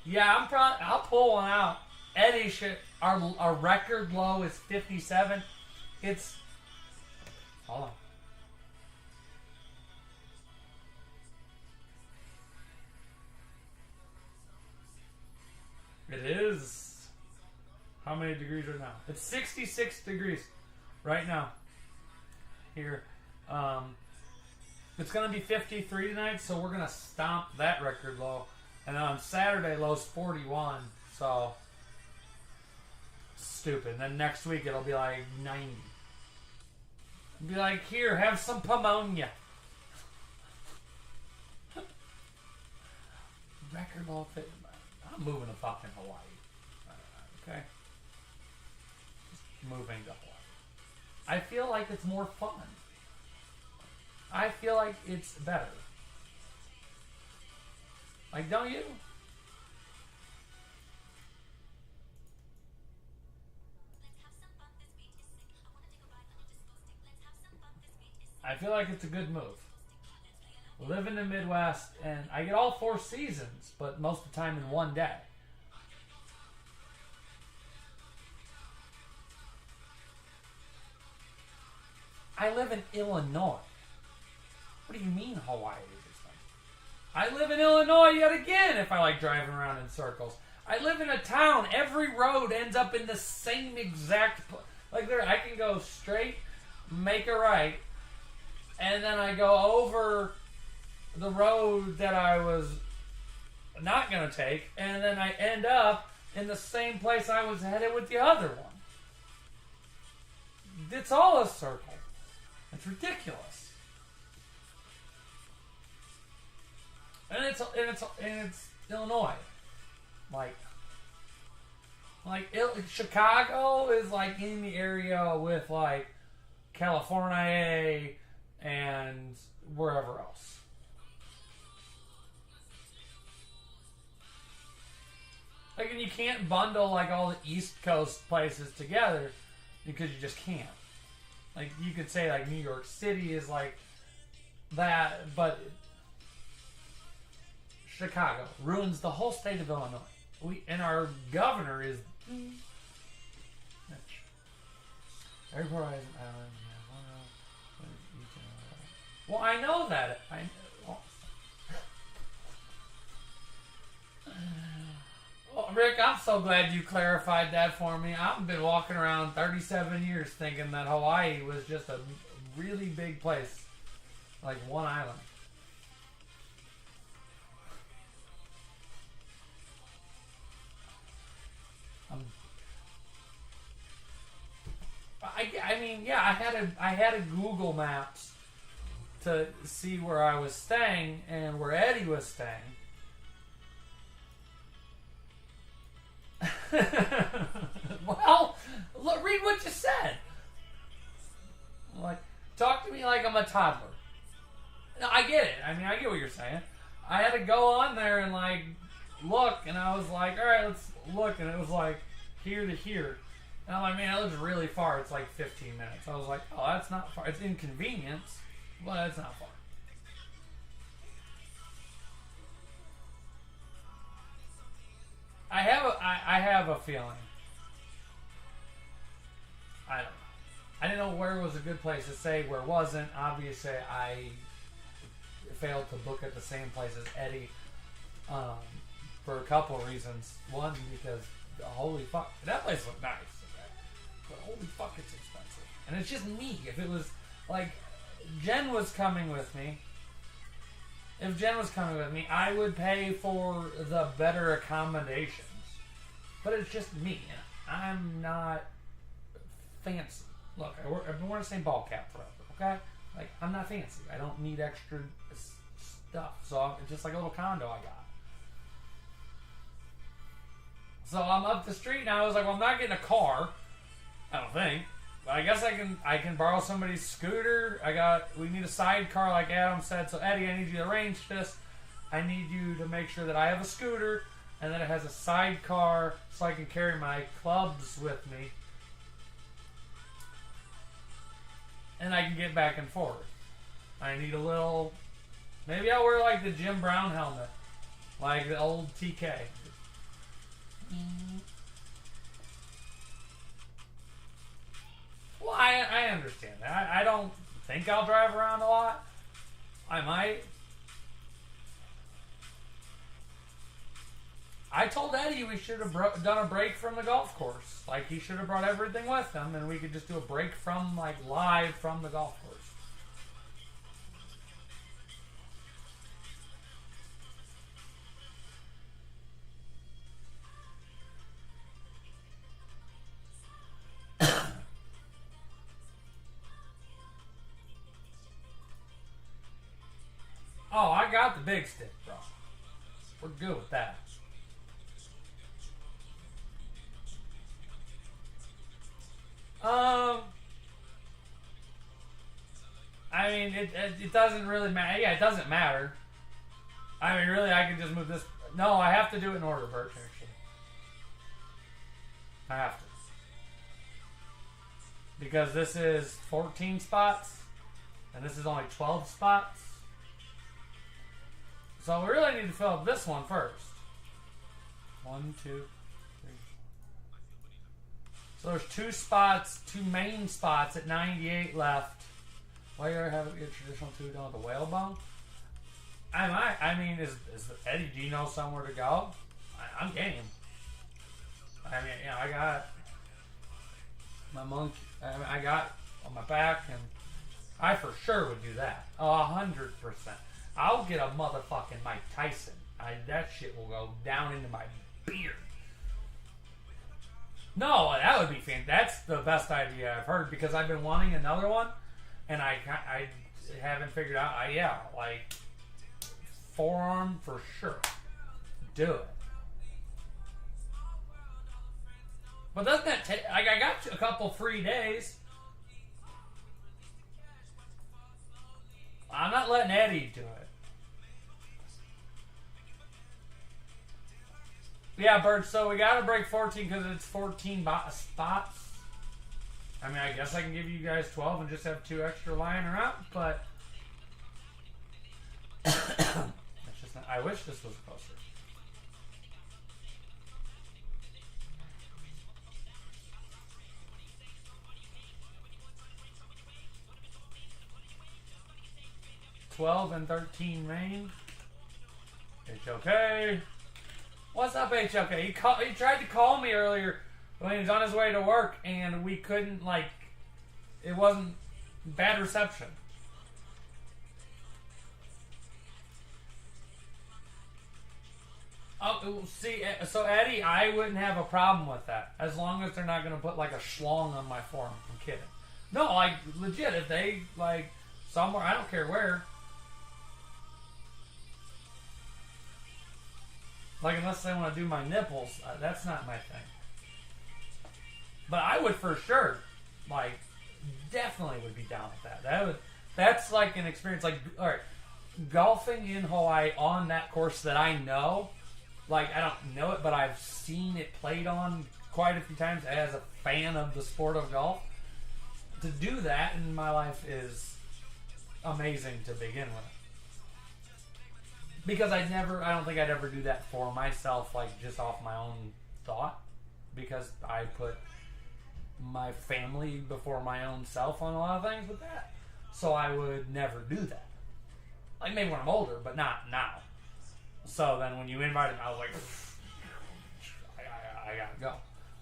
Yeah, I'll pull one out. Eddie should. Our record low is 57. It's. Hold on. It is. How many degrees right now? It's 66 degrees right now. Here. It's going to be 53 tonight, so we're going to stomp that record low. And then on Saturday, low's 41. So, stupid. And then next week, it'll be like 90. It'll be like, here, have some pneumonia. Record low fit. I'm moving to fucking Hawaii. Okay? Just moving to Hawaii. I feel like it's more fun. I feel like it's better. Like, don't you? I feel like it's a good move. Live in the Midwest, and I get all 4 seasons, but most of the time in one day. I live in Illinois. What do you mean Hawaii is expensive? I live in Illinois yet again if I like driving around in circles. I live in a town. Every road ends up in the same exact place. Like there, I can go straight, make a right, and then I go over the road that I was not going to take, and then I end up in the same place I was headed with the other one. It's all a circle. It's ridiculous. And it's Illinois. Chicago is like in the area with like California and wherever else. Like, and you can't bundle like all the East Coast places together because you just can't. Like, you could say like New York City is like that, but Chicago ruins the whole state of Illinois. And our governor is Airport Island. Well, I know that. Well, Rick, I'm so glad you clarified that for me. I've been walking around 37 years thinking that Hawaii was just a really big place, like one island. I mean, yeah, I had a Google Maps to see where I was staying and where Eddie was staying. Well, look, read what you said. Like, talk to me like I'm a toddler. No, I get it. I mean, I get what you're saying. I had to go on there and like look, and I was like, all right, let's look, and it was like here to here. And I'm like, man, it looks really far. It's like 15 minutes. I was like, oh, that's not far. It's inconvenience, but it's not far. I have a feeling. I don't know. I didn't know where was a good place to stay, where wasn't. Obviously, I failed to book at the same place as Eddie for a couple of reasons. One, because holy fuck, that place looked nice. But holy fuck, it's expensive. And it's just me. If it was like Jen was coming with me, I would pay for the better accommodations. But it's just me. I'm not fancy. Look, I've been wearing the same ball cap forever, okay? Like, I'm not fancy. I don't need extra stuff. So it's just like a little condo I got. So I'm up the street and I was like, well, I'm not getting a car. I don't think. But I guess I can borrow somebody's scooter. We need a sidecar like Adam said. So Eddie, I need you to arrange this. I need you to make sure that I have a scooter and that it has a sidecar so I can carry my clubs with me. And I can get back and forth. I need a little... Maybe I'll wear like the Jim Brown helmet. Like the old TK. Well, I understand that. I don't think I'll drive around a lot. I might. I told Eddie we should have done a break from the golf course. Like, he should have brought everything with him, and we could just do a break from, like, live from the golf course. Oh, I got the big stick, bro. We're good with that. I mean, it doesn't really matter. Yeah, it doesn't matter. I mean, really, I can just move this. No, I have to do it in order, Birch, actually. I have to. Because this is 14 spots, and this is only 12 spots. So we really need to fill up this one first. 1, 2, 3. So there's 2 spots, 2 main spots at 98 left. Why you ever have your traditional 2 done with the whalebone? I mean, is Eddie? Do you know somewhere to go? I'm game. I mean, you know, I got my monkey. I got on my back, and I for sure would do that. 100%. I'll get a motherfucking Mike Tyson. That shit will go down into my beard. No, that would be fantastic. That's the best idea I've heard because I've been wanting another one, and I haven't figured out. Yeah, like forearm for sure. Do it. But doesn't that take? Like, I got a couple free days. I'm not letting Eddie do it. Yeah, Bird, so we gotta break 14 because it's 14 spots. I mean, I guess I can give you guys 12 and just have 2 extra lying around, but it's just not, I wish this was closer. $12 and 13 main. HOK. What's up, HOK? He tried to call me earlier when he was on his way to work, and we couldn't, like, it wasn't bad reception. Oh, see, so Eddie, I wouldn't have a problem with that as long as they're not going to put like a schlong on my forearm. I'm kidding. No, like legit. If they like somewhere, I don't care where. Like unless they want to do my nipples, that's not my thing. But I would for sure, like, definitely would be down with that. That's like an experience. Like, all right, golfing in Hawaii on that course that I know. Like, I don't know it, but I've seen it played on quite a few times as a fan of the sport of golf. To do that in my life is amazing to begin with. Because I don't think I'd ever do that for myself, like, just off my own thought. Because I put my family before my own self on a lot of things with that. So I would never do that. Like, maybe when I'm older, but not now. So then when you invited me, I was like, I gotta go.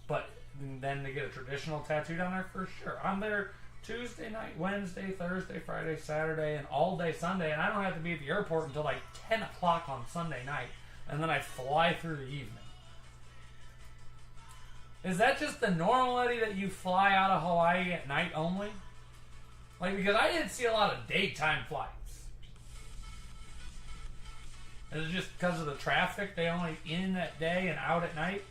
But then to get a traditional tattoo down there, for sure. I'm there Tuesday night, Wednesday, Thursday, Friday, Saturday, and all day Sunday. And I don't have to be at the airport until like 10 o'clock on Sunday night. And then I fly through the evening. Is that just the normal, Eddie, that you fly out of Hawaii at night only? Like, because I didn't see a lot of daytime flights. Is it just because of the traffic? They only in at day and out at night?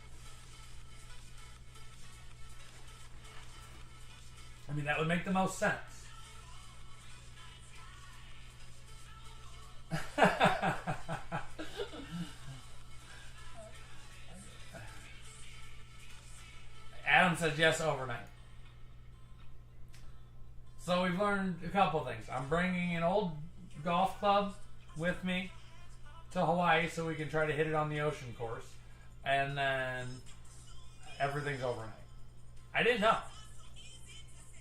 I mean, that would make the most sense. Adam says yes, overnight. So we've learned a couple things. I'm bringing an old golf club with me to Hawaii so we can try to hit it on the ocean course, and then everything's overnight. I didn't know.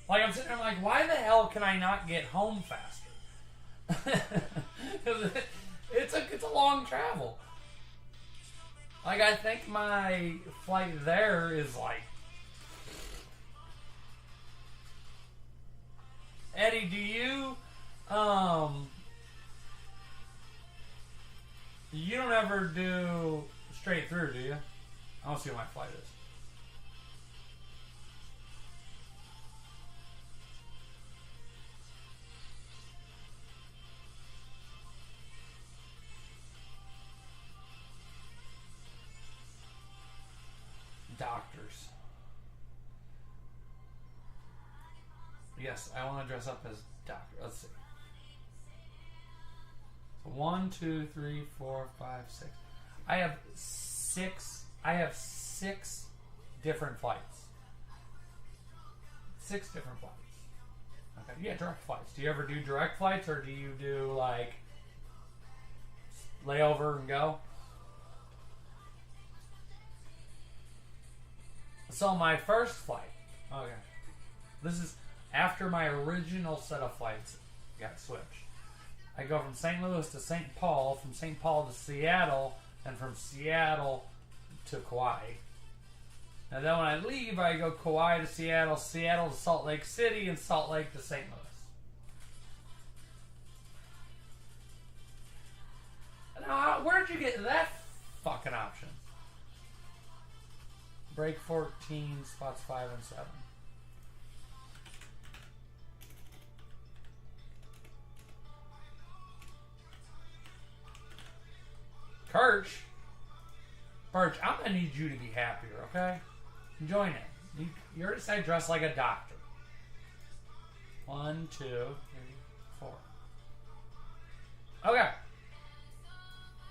Like, I'm sitting there, I'm like, why the hell can I not get home faster? Because it's a long travel. Like, I think my flight there is like, Eddie, do you you don't ever do straight through, do you? I don't see what my flight is. Doctors. Yes, I want to dress up as doctor. Let's see. 1, 2, 3, 4, 5, 6. I have six different flights. 6 different flights. Okay. Yeah, direct flights. Do you ever do direct flights, or do you do like layover and go? So my first flight. Okay. This is after my original set of flights got switched. I go from St. Louis to St. Paul, from St. Paul to Seattle, and from Seattle to Kauai. And then when I leave, I go Kauai to Seattle, Seattle to Salt Lake City, and Salt Lake to St. Louis. Now, where'd you get that fucking option? Break 14, spots 5 and 7. Birch, I'm gonna need you to be happier, okay? Join in. You already said dress like a doctor. 1, 2, 3, 4. Okay.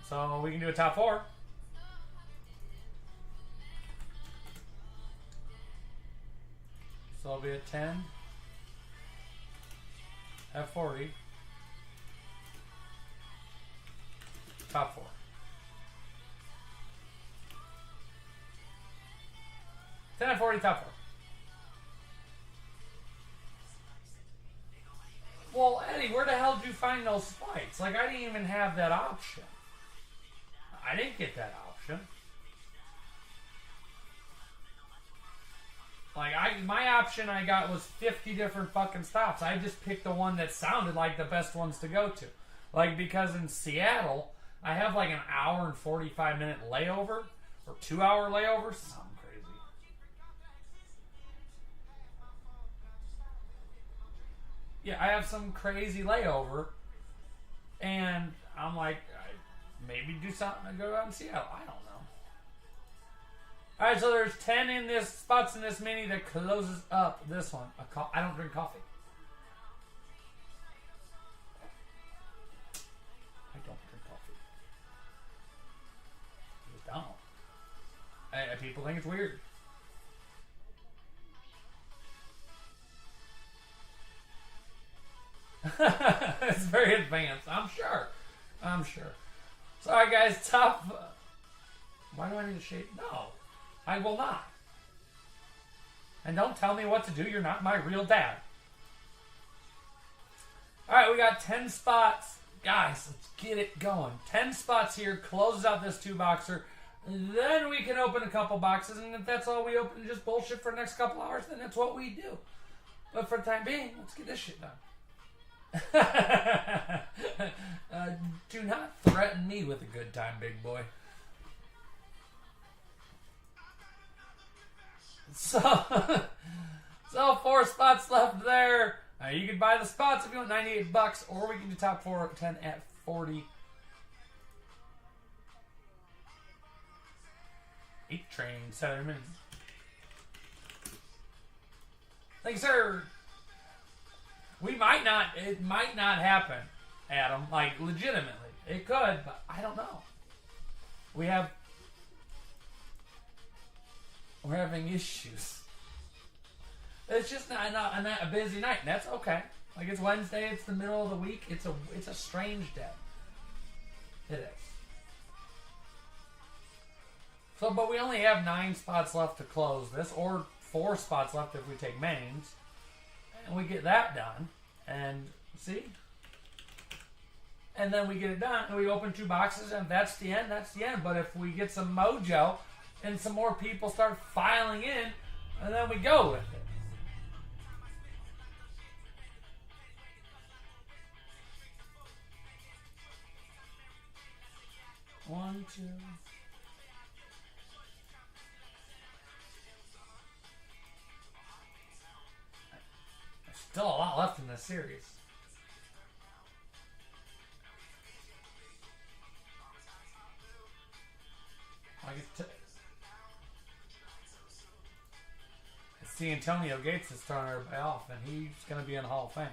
So we can do a top 4. So it'll be a 10, F40, top 4. 10 and 40, top 4. Well, Eddie, where the hell did you find those spikes? Like, I didn't even have that option. I didn't get that option. Like, my option I got was 50 different fucking stops. I just picked the one that sounded like the best ones to go to. Like, because in Seattle, I have like an hour and 45 minute layover, or 2 hour layover, something crazy. Yeah, I have some crazy layover, and I'm like, maybe do something and go out in Seattle. I don't know. Alright, so there's 10 in this spots in this mini that closes up this one. I don't drink coffee. I don't drink coffee. I just don't. People think it's weird. It's very advanced. I'm sure. Sorry, guys. Top. Why do I need to shave? No, I will not. And don't tell me what to do. You're not my real dad. All right, we got 10 spots. Guys, let's get it going. 10 spots here. Closes out this 2-boxer. Then we can open a couple boxes. And if that's all we open, just bullshit for the next couple hours, then that's what we do. But for the time being, let's get this shit done. Do not threaten me with a good time, big boy. So 4 spots left there. You can buy the spots if you want $98, or we can do top 4 10 at 40. 8 train, 7 minutes. Thank you, sir. It might not happen, Adam. Like, legitimately. It could, but I don't know. We're having issues. It's just not a busy night, and that's okay. Like, it's Wednesday, it's the middle of the week. It's a strange day. It is. So, but we only have 9 spots left to close this, or 4 spots left if we take mains. And we get that done. And see? And then we get it done, and we open 2 boxes, and that's the end, But if we get some mojo, and some more people start filing in, and then we go with it. One, 2. There's still a lot left in this series. See, Antonio Gates is throwing everybody off, and he's going to be in the Hall of Fame.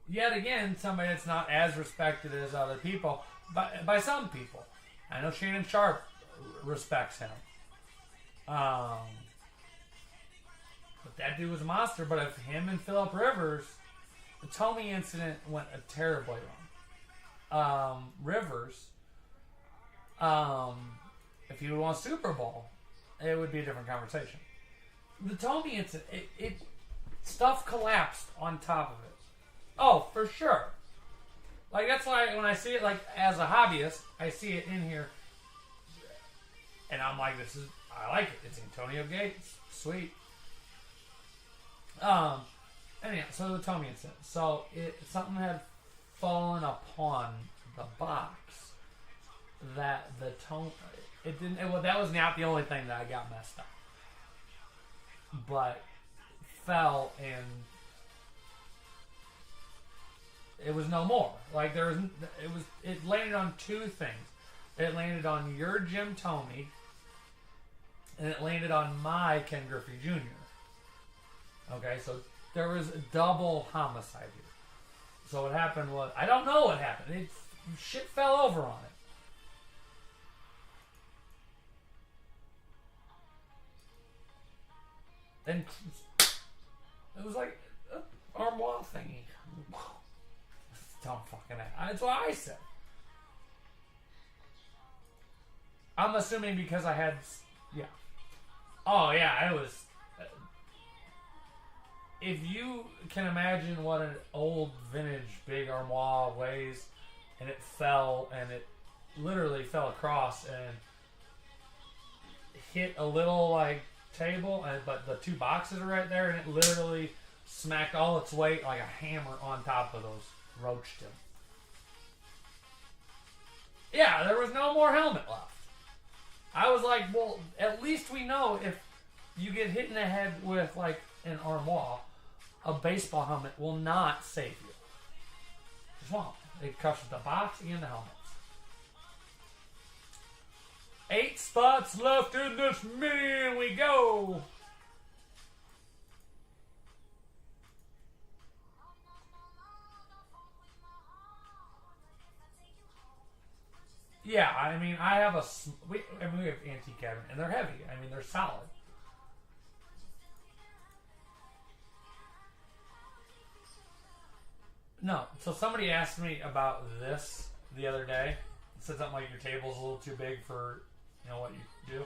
yet again, somebody that's not as respected as other people, by some people. I know Shannon Sharp respects him. But that dude was a monster. But if him and Phillip Rivers, the Tomey incident went terribly wrong. Rivers, if he would won Super Bowl, it would be a different conversation. The Tomey incident, stuff collapsed on top of it. Oh, for sure. Like, that's why when I see it, like, as a hobbyist, I see it in here, and I'm like, I like it. It's Antonio Gates. Sweet. Anyhow, so the Tomey incident. So, something had fallen upon the box that the that was not the only thing that I got messed up. But fell and it was no more. Like it landed on two things. It landed on your Jim Tomey, and it landed on my Ken Griffey Jr. Okay, so there was a double homicide here. So what happened was, I don't know what happened. Shit fell over on it. And it was like an armoire thingy. Don't fucking act. That's what I said. I'm assuming because I had... Yeah. Oh, yeah, it was... If you can imagine what an old vintage big armoire weighs, and it fell, and it literally fell across and hit a little, like, table, but the two boxes are right there, and it literally smacked all its weight like a hammer on top of those, roached him. Yeah, there was no more helmet left. I was like, well, at least we know if you get hit in the head with, like, an armoire, a baseball helmet will not save you. It won't. It covers the box and the helmets. 8 spots left in this mini, and we go. Yeah, I mean, I have we have antique cabinet, and they're heavy. I mean, they're solid. No, so somebody asked me about this the other day. It said something like your table's a little too big for, what you do.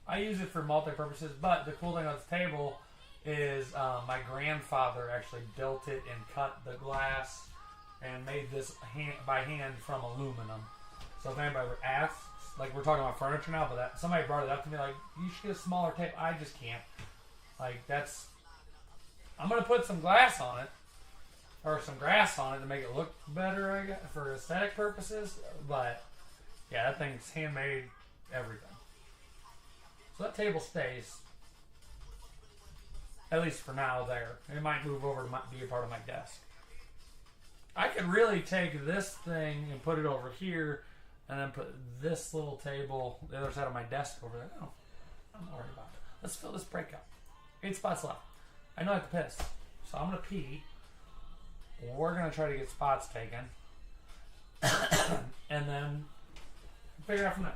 I use it for multi-purposes, but the cool thing about the table is my grandfather actually built it and cut the glass and made this by hand from aluminum. So if anybody asks, like we're talking about furniture now, but somebody brought it up to me like, you should get a smaller table. I just can't. Like I'm going to put some glass on it. Or some grass on it to make it look better, I guess, for aesthetic purposes. But, yeah, that thing's handmade everything. So that table stays, at least for now, there. It might move over to be a part of my desk. I could really take this thing and put it over here, and then put this little table the other side of my desk over there. No, I'm not worried about it. Let's fill this break up. 8 spots left. I know I have to piss, so I'm going to pee. We're going to try to get spots taken. And then figure it out from there.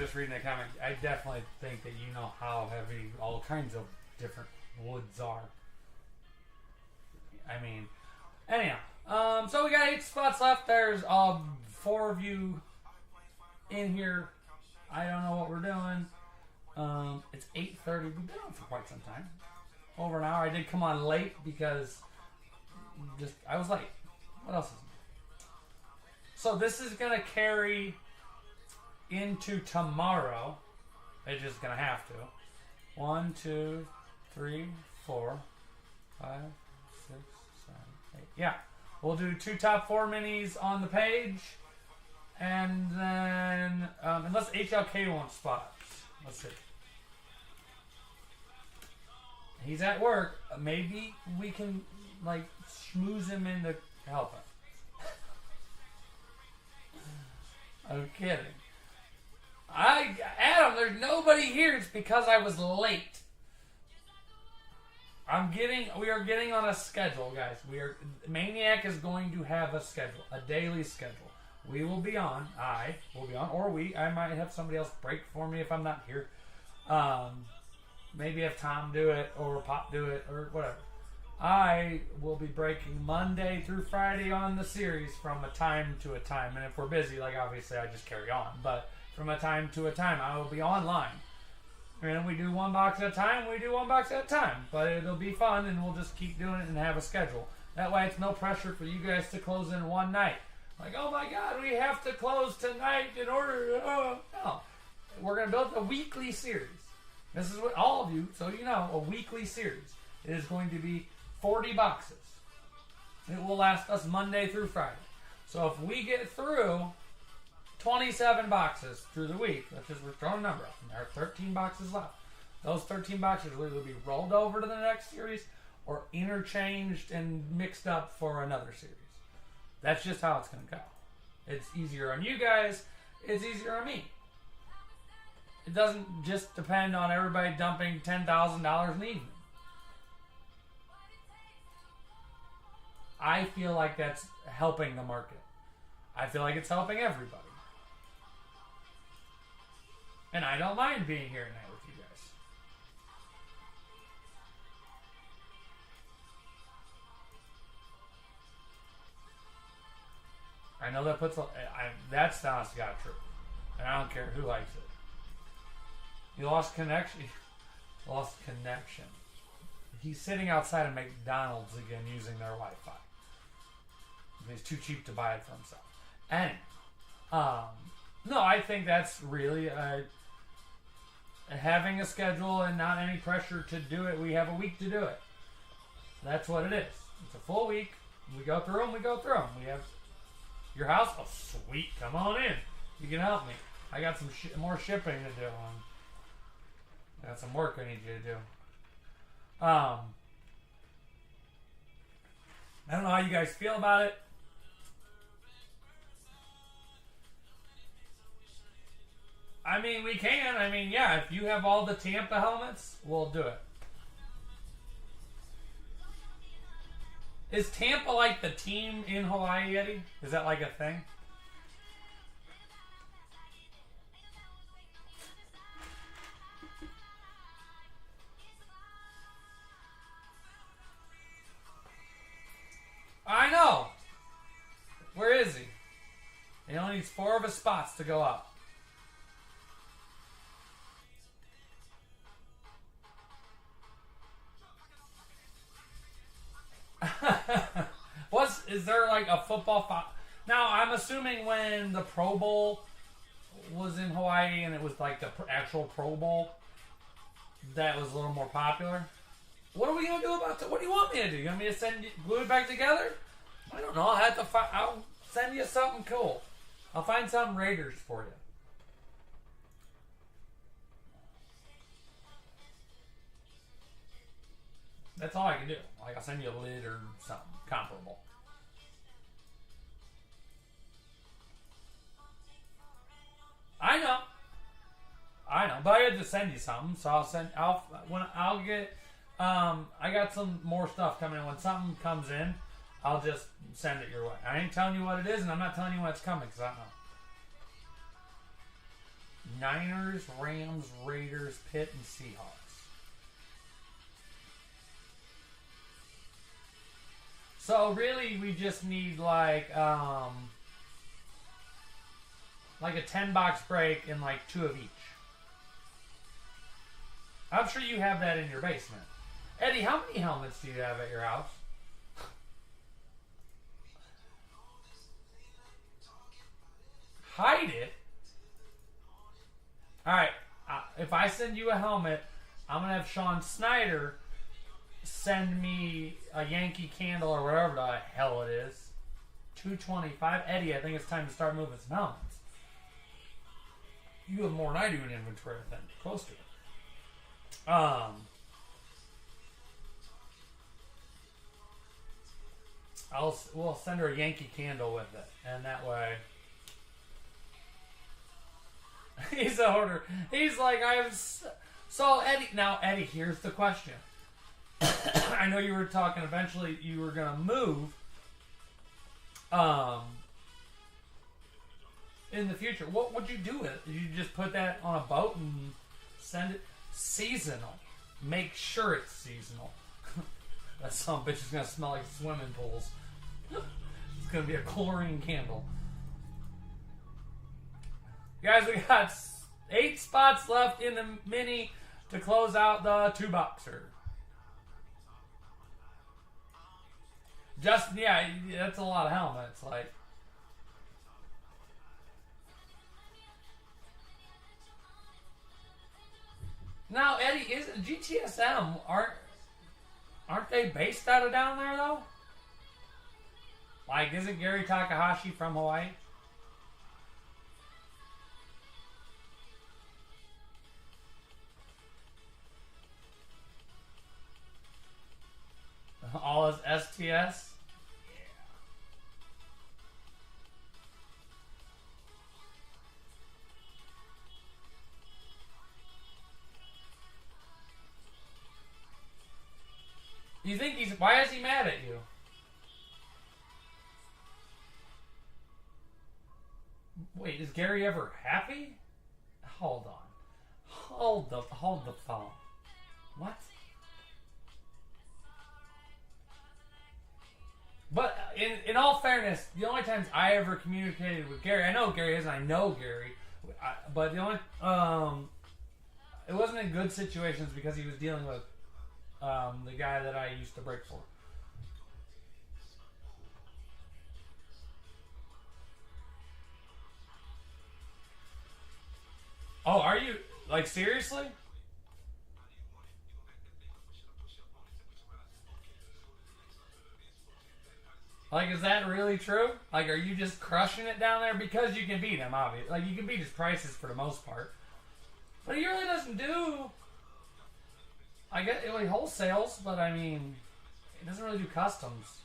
just reading the comic, I definitely think that you know how heavy all kinds of different woods are. I mean, anyhow. So we got 8 spots left. There's 4 of you in here. I don't know what we're doing. It's 8:30. We've been on for quite some time. Over an hour. I did come on late because I was late. What else is new? So this is going to carry into tomorrow. It's just going to have to. 1, 2, 3, 4, 5, 6, 7, 8. Yeah. We'll do 2 top 4 minis on the page. And then, unless HLK wants spots. Let's see. He's at work. Maybe we can, like, schmooze him into helping. I'm kidding. Adam, there's nobody here. It's because I was late. We are getting on a schedule, guys. Maniac is going to have a schedule, a daily schedule. We will be on. I will be on, or I might have somebody else break for me if I'm not here. Maybe have Tom do it, or Pop do it, or whatever. I will be breaking Monday through Friday on the series from a time to a time. And if we're busy, like obviously I just carry on. But from a time to a time, I will be online. And we do 1 box at a time, we do 1 box at a time. But it'll be fun, and we'll just keep doing it and have a schedule. That way it's no pressure for you guys to close in one night. Like, oh my God, we have to close tonight in order to... no. We're going to build a weekly series. This is what all of you, so you know, a weekly series. It is going to be 40 boxes. It will last us Monday through Friday. So if we get through 27 boxes through the week, we're throwing a number up, and there are 13 boxes left. Those 13 boxes will either be rolled over to the next series or interchanged and mixed up for another series. That's just how it's going to go. It's easier on you guys. It's easier on me. It doesn't just depend on everybody dumping $10,000 in the evening. I feel like that's helping the market. I feel like it's helping everybody. And I don't mind being here tonight with you guys. I know that puts... that's honestly got true. And I don't care who likes it. You lost connection. Lost connection. He's sitting outside of McDonald's again using their Wi-Fi. He's too cheap to buy it for himself. And no, I think that's really having a schedule and not any pressure to do it. We have a week to do it. That's what it is. It's a full week. We go through them. We have your house. Oh, sweet. Come on in. You can help me. I got some more shipping to do. I got some work I need you to do. I don't know how you guys feel about it. I mean, we can. I mean, yeah, if you have all the Tampa helmets, we'll do it. Is Tampa like the team in Hawaii, Eddie? Is that like a thing? I know. Where is he? He only needs 4 of his spots to go up. Is there like a football... Now, I'm assuming when the Pro Bowl was in Hawaii and it was like the actual Pro Bowl, that was a little more popular. What are we going to do about that? What do you want me to do? You want me to glue it back together? I don't know. I'll send you something cool. I'll find some Raiders for you. That's all I can do. Like, I'll send you a lid or something comparable. I know, but I had to send you something, so I'll get. I got some more stuff coming in. When something comes in, I'll just send it your way. I ain't telling you what it is, and I'm not telling you when it's coming because I don't know. Niners, Rams, Raiders, Pitt, and Seahawks. So really, we just need like a 10-box break and like 2 of each. I'm sure you have that in your basement. Eddie, how many helmets do you have at your house? Hide it? Alright, if I send you a helmet, I'm going to have Sean Snyder send me a Yankee Candle or whatever the hell it is. $225. Eddie, I think it's time to start moving some helmets. You have more than I do in inventory, I think. Close to it. We'll send her a Yankee Candle with it, and that way. He's a hoarder. He's like, so Eddie. Now Eddie, here's the question. I know you were talking. Eventually, you were gonna move. In the future, what would you do with it? Did you just put that on a boat and send it? Seasonal. Make sure it's seasonal. That son of a bitch is gonna smell like swimming pools. It's gonna be a chlorine candle. Guys, we got 8 spots left in the mini to close out the 2-boxer. Justin, yeah, that's a lot of helmets. Like, now, Eddie, is GTSM aren't they based out of down there though? Like, isn't Gary Takahashi from Hawaii? All his STS? You think he's... Why is he mad at you? Wait, is Gary ever happy? Hold on. Hold the phone. What? But in all fairness, the only times I ever communicated with Gary, I know Gary is, and I know Gary, but the only it wasn't in good situations because he was dealing with the guy that I used to break for. Oh, are you, like, seriously? Like, is that really true? Like, are you just crushing it down there? Because you can beat him, obviously. Like, you can beat his prices for the most part. But he really doesn't do... I get it, like, wholesales, but I mean... He doesn't really do customs.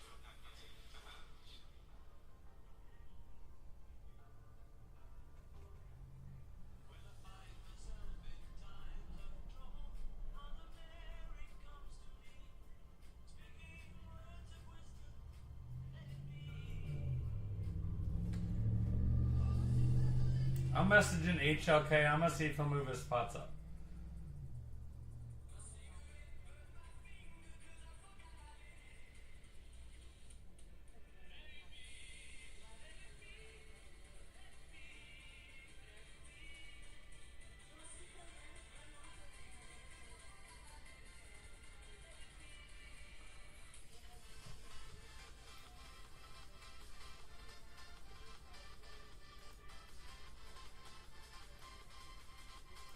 I'm messaging HLK. I'm gonna see if he'll move his spots up.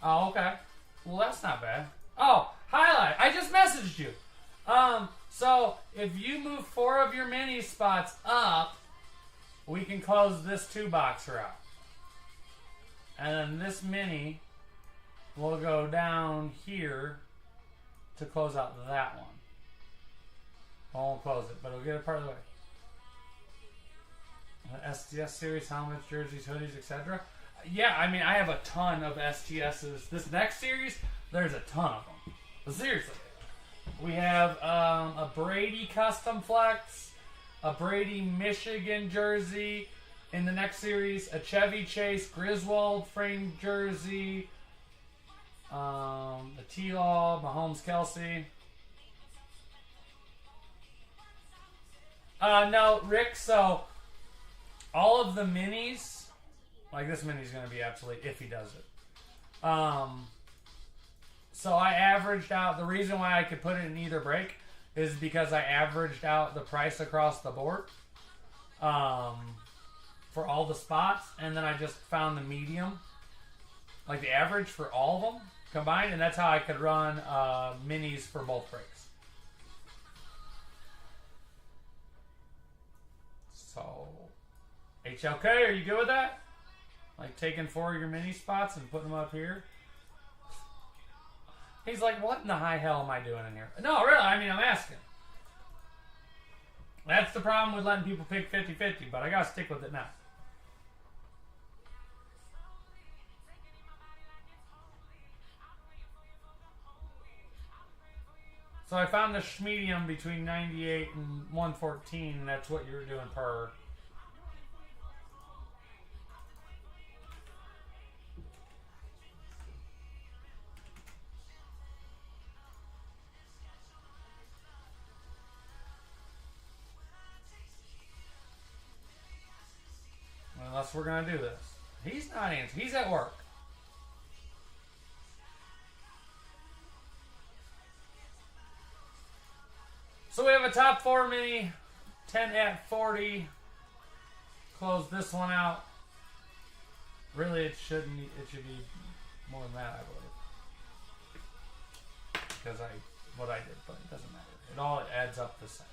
Oh, okay. Well, that's not bad. Oh, highlight. I just messaged you. So if you move 4 of your mini spots up, we can close this 2-boxer out. And then this mini will go down here to close out that one. I won't close it, but it'll get it part of the way. STS series, helmets, jerseys, hoodies, etc. Yeah, I mean, I have a ton of STSs. This next series, there's a ton of them. But seriously, we have a Brady Custom Flex, a Brady Michigan jersey, in the next series, a Chevy Chase Griswold framed jersey, a T-Law, Mahomes Kelsey. No, Rick, so all of the minis, like this mini's going to be absolute if he does it. So I averaged out, the reason why I could put it in either break is because I averaged out the price across the board for all the spots, and then I just found the medium, like the average for all of them combined, and that's how I could run minis for both breaks. So, HLK, are you good with that? Like taking 4 of your mini spots and putting them up here? He's like, what in the high hell am I doing in here? No, really, I mean, I'm asking. That's the problem with letting people pick 50-50, but I gotta stick with it now. So I found the medium between 98 and 114, and that's what you were doing per. Unless we're going to do this. He's not answering. He's at work. So we have a top 4 mini, 10 at 40. Close this one out. Really, it should be more than that, I believe. Because what I did, but it doesn't matter. It all adds up the same.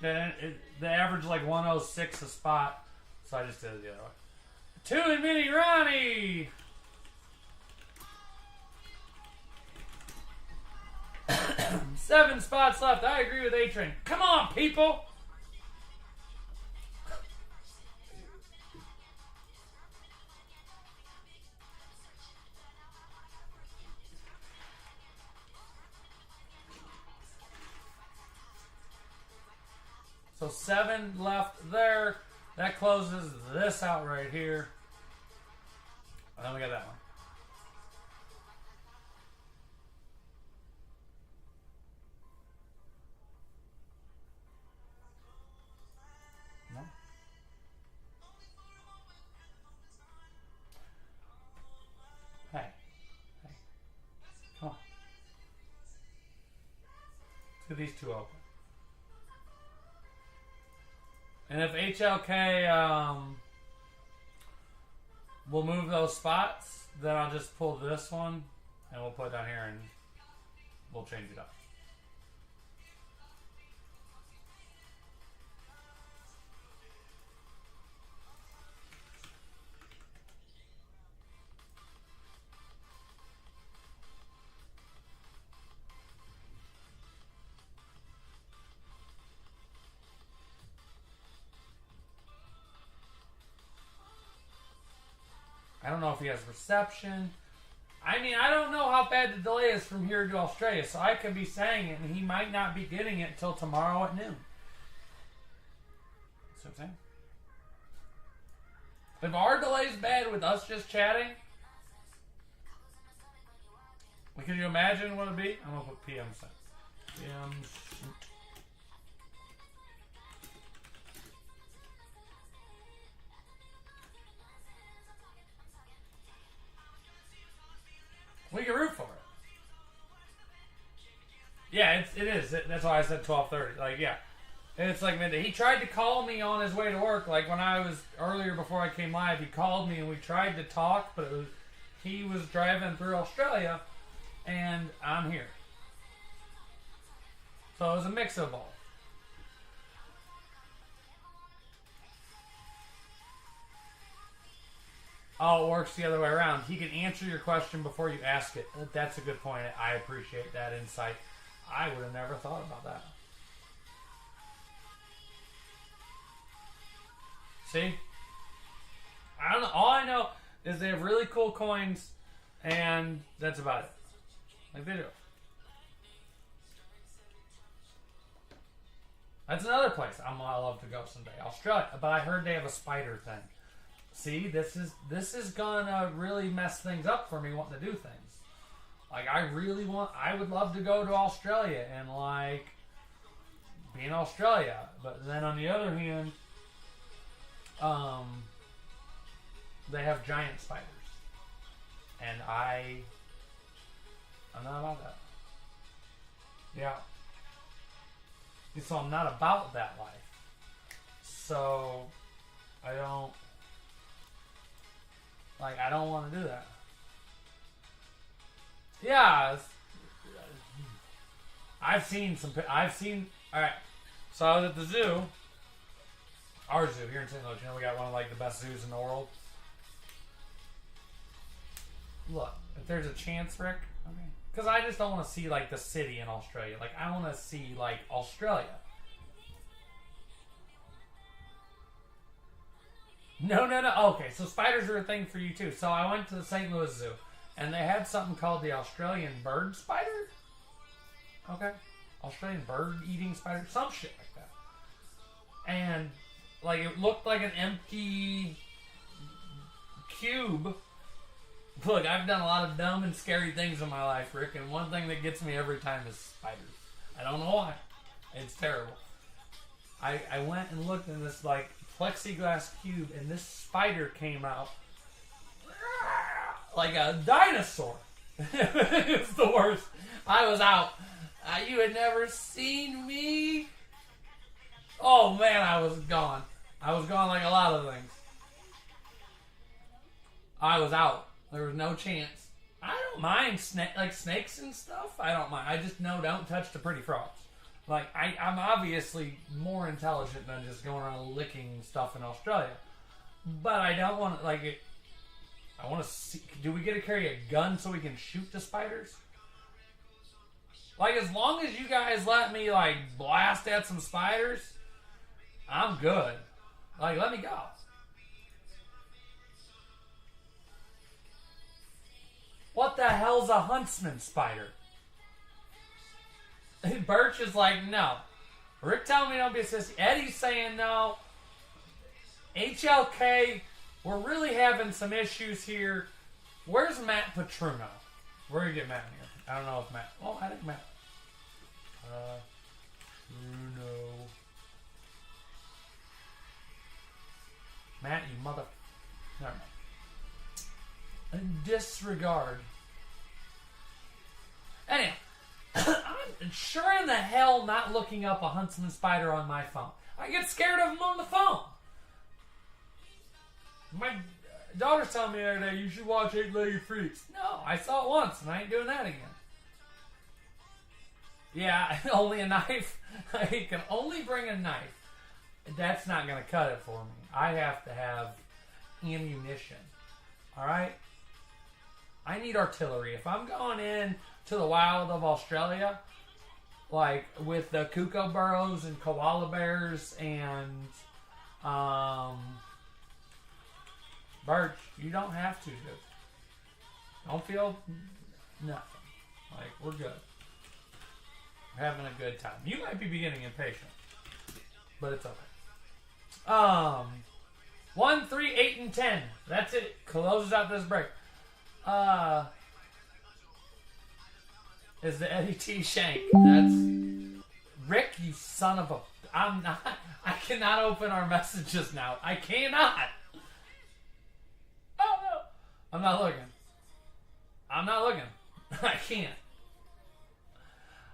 And the average like 106 a spot, so I just did it the other way. 2 and mini Ronnie. Seven spots left. I agree with A-Train. Come on, people. So 7 left there. That closes this out right here. And then we got that one. No. Hey. Come on. Let's get these 2 open. And if HLK will move those spots, then I'll just pull this one and we'll put it down here and we'll change it up. I don't know if he has reception. I mean, I don't know how bad the delay is from here to Australia, so I could be saying it, and he might not be getting it until tomorrow at noon. That's what I'm saying. If our delay's bad with us just chatting, can you imagine what it'd be? I'm going to put PM set. PM shoot. We can root for it. Yeah, it is. That's why I said 12:30. Like, yeah. And it's like midday. He tried to call me on his way to work. Like, when I was earlier before I came live, he called me and we tried to talk, but he was driving through Australia and I'm here. So it was a mix of both. Oh, it works the other way around. He can answer your question before you ask it. That's a good point. I appreciate that insight. I would have never thought about that. See? I don't know. All I know is they have really cool coins, and that's about it. Like they do. That's another place I love to go someday. Australia. But I heard they have a spider thing. See, this is gonna really mess things up for me wanting to do things. Like I would love to go to Australia and like be in Australia. But then on the other hand, they have giant spiders. And I'm not about that. Yeah. So I'm not about that life. So I don't want to do that. Yeah. I've seen. Alright. So I was at the zoo. Our zoo here in St. Louis. You know, we got one of like the best zoos in the world. Look, if there's a chance, Rick, okay. Because I just don't want to see like the city in Australia. Like I want to see like Australia. No. Okay, so spiders are a thing for you too. So I went to the St. Louis Zoo, and they had something called the Australian bird spider. Okay, Australian bird eating spider, some shit like that. And like it looked like an empty cube. Look, I've done a lot of dumb and scary things in my life, Rick, and one thing that gets me every time is spiders. I don't know why. It's terrible. I went and looked in this, like, plexiglass cube, and this spider came out like a dinosaur. It's the worst. I was out. You had never seen me. Oh, man, I was gone. I was gone like a lot of things. I was out. There was no chance. I don't mind like snakes and stuff. I don't mind. I just know don't touch the pretty frogs. Like I'm obviously more intelligent than just going around licking stuff in Australia. But I don't want to like it. I want to see. Do we get to carry a gun so we can shoot the spiders? Like as long as you guys let me like blast at some spiders, I'm good. Like let me go. What the hell's a huntsman spider? Birch is like, no. Rick telling me don't be a sissy. Eddie's saying no. HLK, we're really having some issues here. Where's Matt Petruno? Where do you get Matt in here? I don't know if Matt. Oh, I think Matt. Petruno. Matt, you mother. Never mind. Disregard. Anyhow, I'm sure in the hell not looking up a huntsman spider on my phone. I get scared of them on the phone. My daughter's telling me the other day, you should watch Eight-Legged Freaks. No, I saw it once and I ain't doing that again. Yeah, only a knife. I can only bring a knife. That's not going to cut it for me. I have to have ammunition. Alright? I need artillery. If I'm going in to the wild of Australia, like with the kookaburras and koala bears and Birch, you don't have to, dude. Don't feel nothing. Like, we're good. We're having a good time. You might be getting impatient, but it's okay. 1, 3, 8, and 10. That's it. Closes out this break. Is the Eddie T. Shank. That's Rick, you son of a. I cannot open our messages now. I cannot. Oh no. I'm not looking. I can't.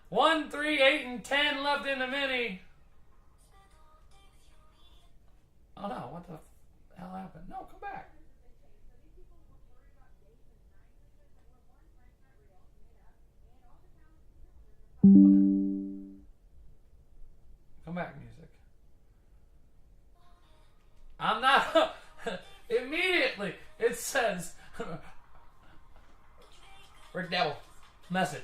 1, 3, 8, and 10 left in the mini. Oh no, what the hell happened? No, come back. Come back, music. I'm not. Immediately. It it says, Rick Devil, message.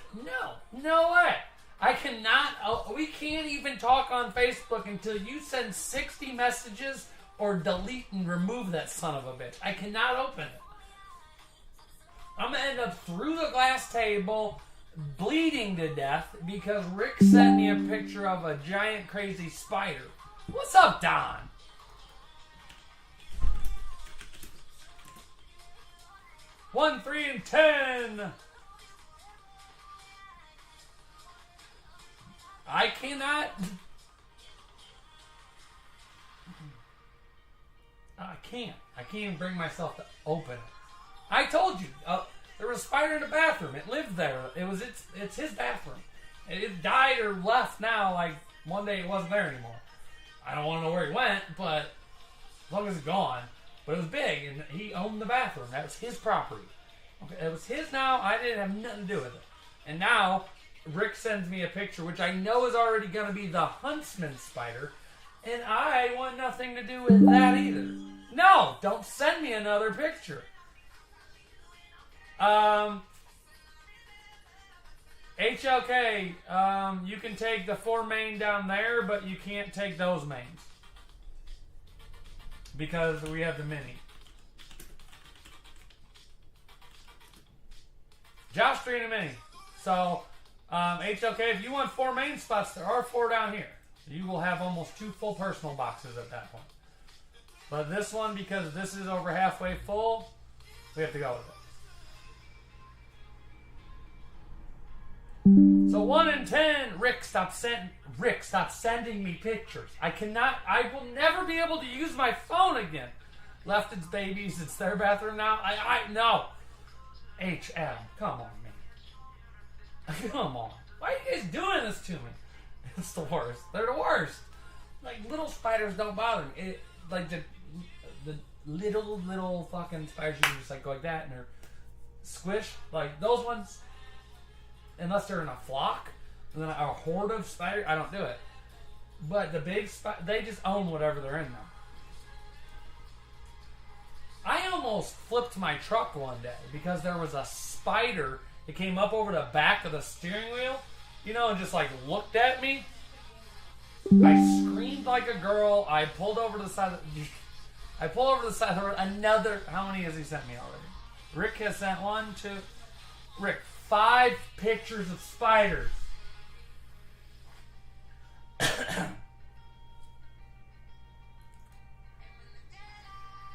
No way. I cannot, we can't even talk on Facebook until you send 60 messages or delete and remove that son of a bitch. I cannot open it. I'm going to end up through the glass table, bleeding to death, because Rick sent me a picture of a giant crazy spider. What's up, Don? One, 3, and 10. I cannot. I can't even bring myself to open it. I told you, there was a spider in the bathroom. It lived there. It's his bathroom. It died or left now. Like one day it wasn't there anymore. I don't want to know where he went, but as long as it's gone. But it was big, and he owned the bathroom. That was his property. Okay, it was his now. I didn't have nothing to do with it. And now Rick sends me a picture, which I know is already going to be the Huntsman spider, and I want nothing to do with that either. No, don't send me another picture. HLK, you can take the 4 main down there, but you can't take those mains. Because we have the mini. Josh 3 and a mini. So, HLK, if you want 4 main spots, there are 4 down here. You will have almost 2 full personal boxes at that point. But this one, because this is over halfway full, we have to go with it. So 1 and 10, Rick, stop sending me pictures. I will never be able to use my phone again. Left its babies, it's their bathroom now. No. Adam, come on, man. Come on. Why are you guys doing this to me? It's the worst. They're the worst. Like, little spiders don't bother me. Like, the little fucking spiders, you can just like go like that and they're squished. Like, those ones, unless they're in a flock, and then a horde of spiders, I don't do it. But the big spiders, they just own whatever they're in now. I almost flipped my truck one day because there was a spider that came up over the back of the steering wheel, you know, and just like looked at me. I screamed like a girl. I pulled over to the side of the road. Another, how many has he sent me already? Rick has sent 1, 2, Rick, 5 pictures of spiders.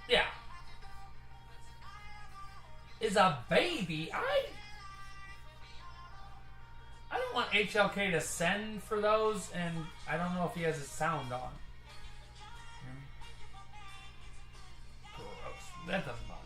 Yeah. Is a baby. I don't want HLK to send for those, and I don't know if he has his sound on. Gross. That doesn't bother me.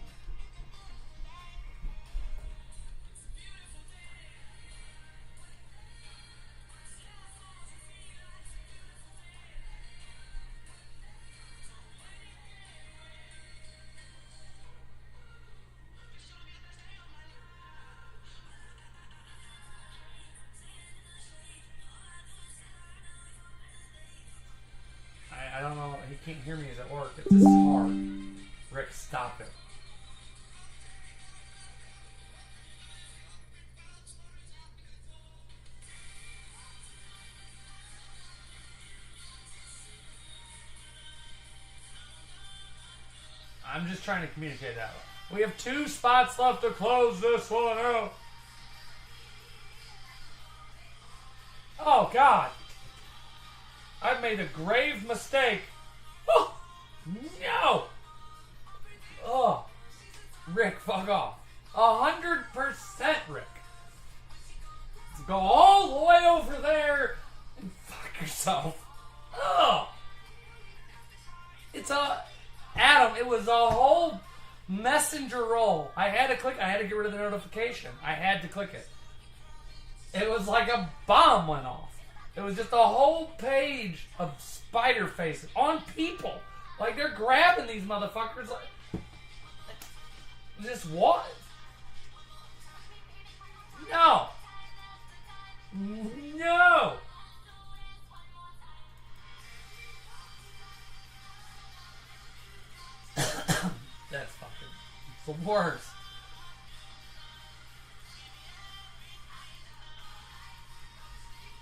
I don't know. He can't hear me. He's at work. It's just hard. Rick, stop it. I'm just trying to communicate that way. We have 2 spots left to close this one out. Oh, God. I've made a grave mistake. Oh, no. Oh, Rick, fuck off. 100% Rick. Let's go all the way over there and fuck yourself. Oh. Adam, it was a whole messenger roll. I had to get rid of the notification. I had to click it. It was like a bomb went off. It was just a whole page of spider faces on people. Like, they're grabbing these motherfuckers. Like, just what? No. No. That's fucking the worst.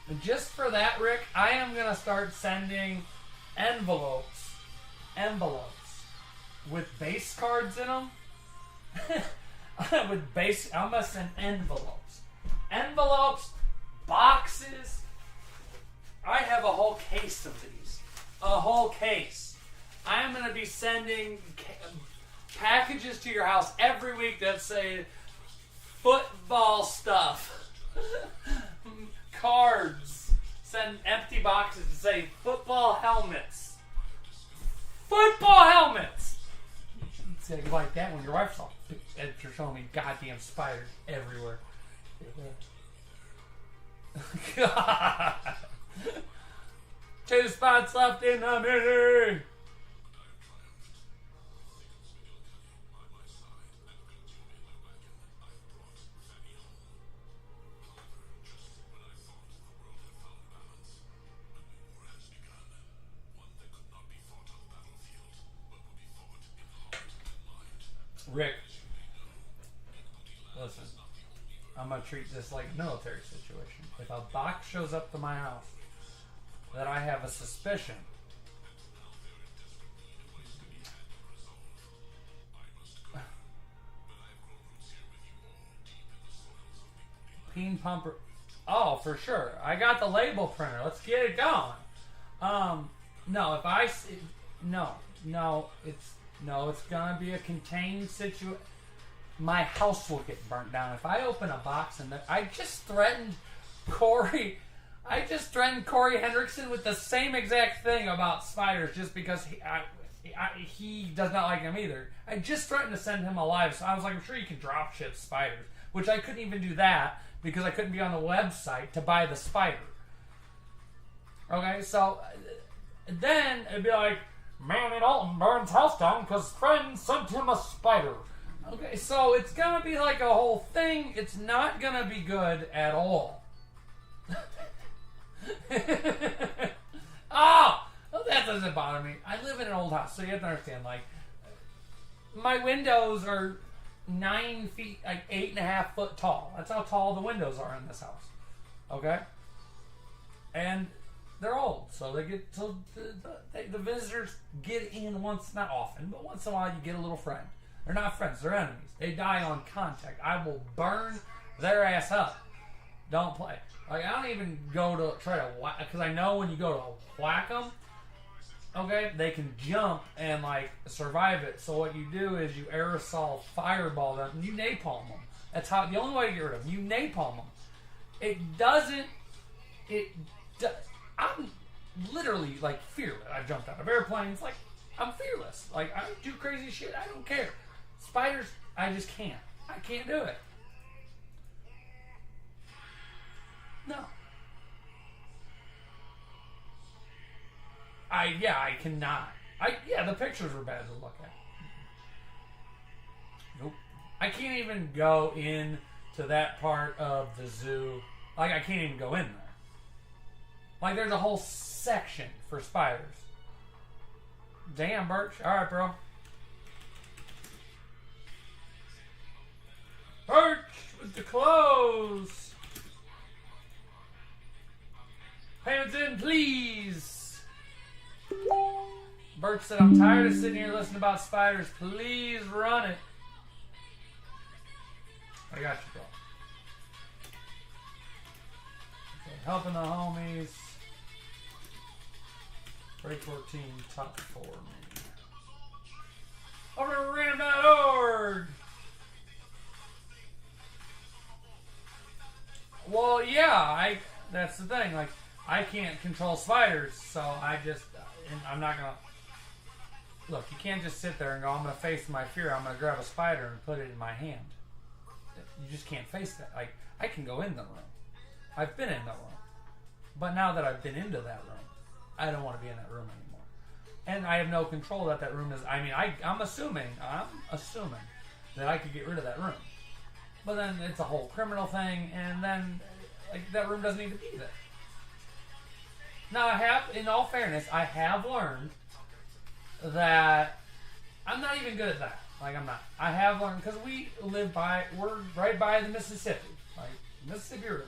And just for that, Rick, I am going to start sending envelopes with base cards in them. I'm going to send envelopes, boxes. I have a whole case of these. A whole case. I am going to be sending packages to your house every week that say football stuff. Cards. Send empty boxes to say football helmets. Football helmets! Say like that when your wife's all and you're showing me goddamn spiders everywhere. God. 2 spots left in the mini. Rick, listen, I'm going to treat this like a military situation. If a box shows up to my house that I have a suspicion, peen pumper, oh, for sure. I got the label printer. Let's get it going. No, if I, it's gonna be a contained situation. My house will get burnt down if I open a box and I just threatened Corey. Hendrickson with the same exact thing about spiders, just because he does not like them either. I just threatened to send him alive, so I was like, I'm sure you can drop ship spiders, which I couldn't even do that because I couldn't be on the website to buy the spider. Okay, so then it'd be like, man in Alton burns house down because friends sent him a spider. Okay, so it's gonna be like a whole thing. It's not gonna be good at all. Oh, that doesn't bother me. I live in an old house, so you have to understand, like, my windows are 9 feet, like 8.5 foot tall. That's how tall the windows are in this house. Okay? And they're old, so they get to the visitors get in once, not often, but once in a while you get a little friend. They're not friends, they're enemies. They die on contact. I will burn their ass up. Don't play. Like, I don't even go to try to whack, because I know when you go to whack them, okay, they can jump and, like, survive it. So what you do is you aerosol fireball them, and you napalm them. That's how, the only way to get rid of them, you napalm them. I'm literally, like, fearless. I've jumped out of airplanes. Like, I'm fearless. Like, I do crazy shit. I don't care. Spiders, I just can't. I can't do it. No. I cannot. The pictures were bad to look at. Nope. I can't even go in to that part of the zoo. Like, I can't even go in there. Like, there's a whole section for spiders. Damn, Birch. Alright, bro. Birch with the clothes. Payments in, please. Birch said, I'm tired of sitting here listening about spiders. Please run it. I got you, bro. Okay, helping the homies. Break 14, top 4, maybe. Over to random.org. Well, yeah, that's the thing. Like, I can't control spiders, so I'm not gonna. Look, you can't just sit there and go, I'm gonna face my fear. I'm gonna grab a spider and put it in my hand. You just can't face that. Like, I can go in the room. I've been in the room, but now that I've been into that room, I don't want to be in that room anymore. And I have no control that room is. I mean, I'm assuming that I could get rid of that room. But then it's a whole criminal thing, and then, like, that room doesn't need to be there. Now, in all fairness, I have learned that I'm not even good at that. Like, I'm not. I have learned, because we're right by the Mississippi. Like, Mississippi River.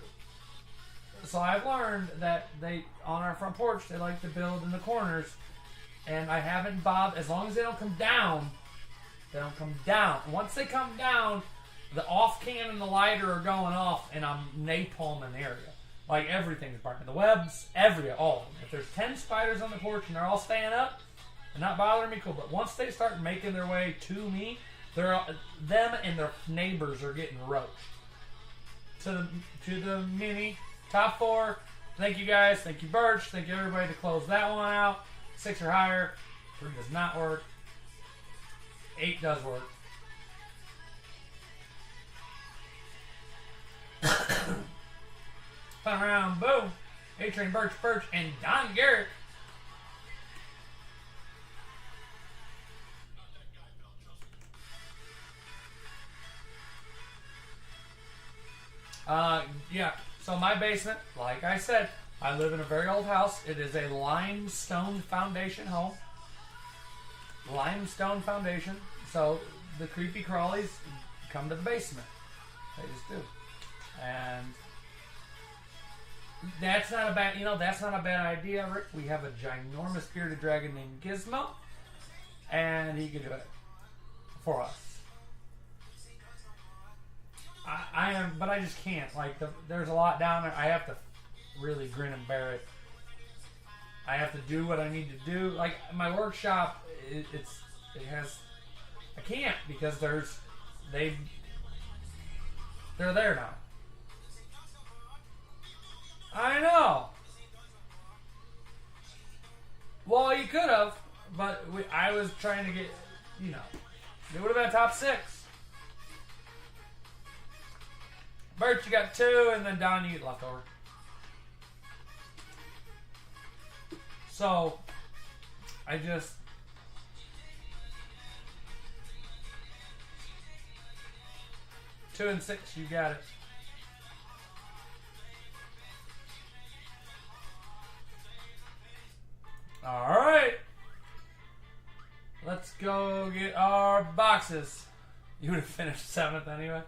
So I've learned that on our front porch, they like to build in the corners. And I haven't bothered, as long as they don't come down, they don't come down. Once they come down, the off can and the lighter are going off, and I'm napalming the area. Like, everything's burning. The webs, all of them. If there's 10 spiders on the porch and they're all staying up, they're not bothering me, cool. But once they start making their way to me, them and their neighbors are getting roached. To the mini top 4. Thank you guys. Thank you, Birch. Thank you, everybody, to close that one out. 6 or higher. 3 does not work. 8 does work. Fun round, boom. A-Train, Birch, and Don Garrett. Yeah. So my basement, like I said, I live in a very old house. It is a limestone foundation home. Limestone foundation. So the creepy crawlies come to the basement. They just do. And that's not a bad idea, Rick. We have a ginormous bearded dragon named Gizmo, and he can do it for us. But I just can't. Like, there's a lot down there. I have to really grin and bear it. I have to do what I need to do. Like, my workshop, I can't, because they're there now. I know. Well, you could have, but I was trying to get, it would have been top 6. Bert, you got 2, and then Don, you get leftover. So, I just... 2 and 6, you got it. Alright. Let's go get our boxes. You would have finished 7th anyway.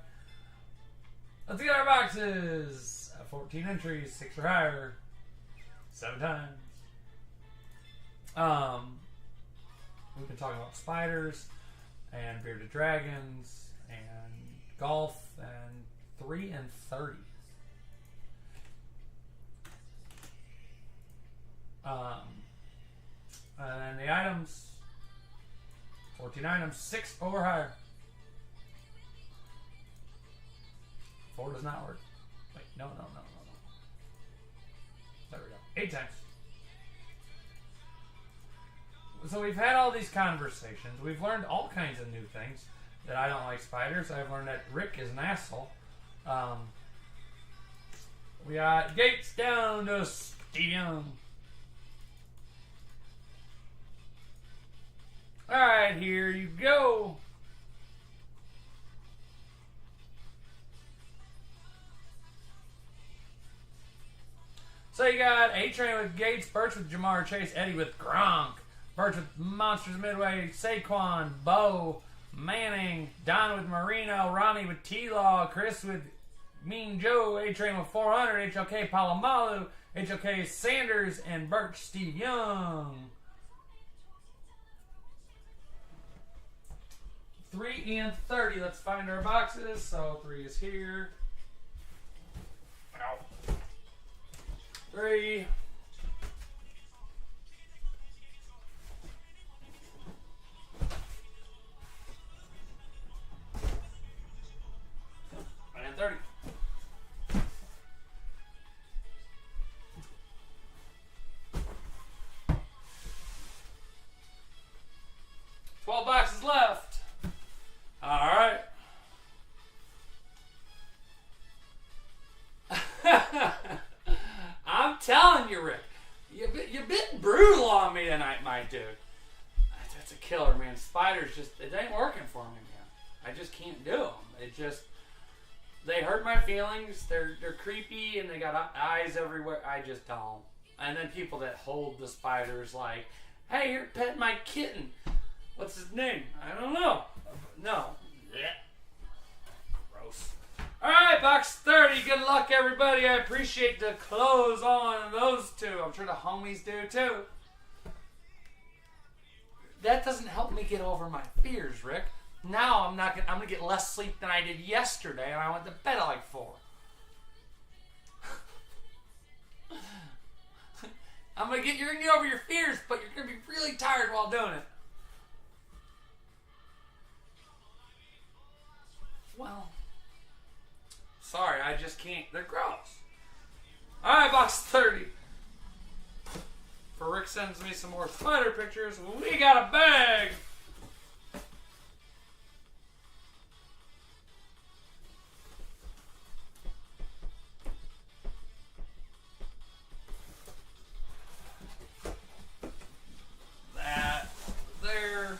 Let's get our boxes. 14 entries, 6 or higher. 7 times. We've been talking about spiders and bearded dragons and golf and 3 and 30. And the items, 14 items, 6 or higher. 4 does not work. Wait, no. There we go. 8 times. So we've had all these conversations. We've learned all kinds of new things. That I don't like spiders. I've learned that Rick is an asshole. We got Gates down to Steve Young. Alright, here you go. So you got A-Train with Gates, Birch with Jamar Chase, Eddie with Gronk, Birch with Monsters Midway, Saquon, Bo, Manning, Don with Marino, Ronnie with T-Law, Chris with Mean Joe, A-Train with 400, HLK Palomalu, HLK Sanders, and Birch Steve Young. 3 and 30. Let's find our boxes. So 3 is here. Ow. 3. And 30. 12 boxes left. Alright. I'm telling you, Rick. You're a bit brutal on me tonight, my dude. That's a killer, man. Spiders it ain't working for me, man. I just can't do them. They hurt my feelings. They're creepy and they got eyes everywhere. I just don't. And then people that hold the spiders like, hey, you're petting my kitten. What's his name? I don't know. No. Yeah. Gross. Alright, box 30. Good luck, everybody. I appreciate the close on those two. I'm sure the homies do too. That doesn't help me get over my fears, Rick. Now I'm gonna get less sleep than I did yesterday, and I went to bed at like 4. You're gonna get over your fears, but you're gonna be really tired while doing it. Well, sorry, I just can't. They're gross. Alright, box 30. For Rick sends me some more spider pictures. We got a bag. That there.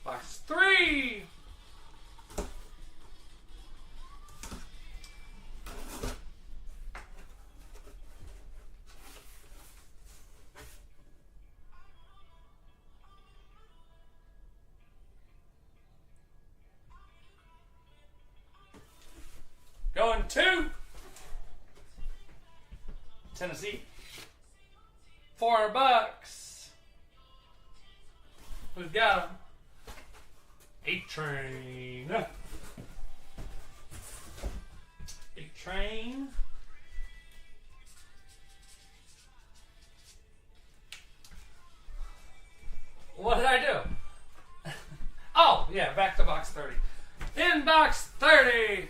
Box 3. Going to Tennessee. $400. Who's got him? 8-Train. 8-Train. What did I do? Oh, yeah, back to box 30. In box 30.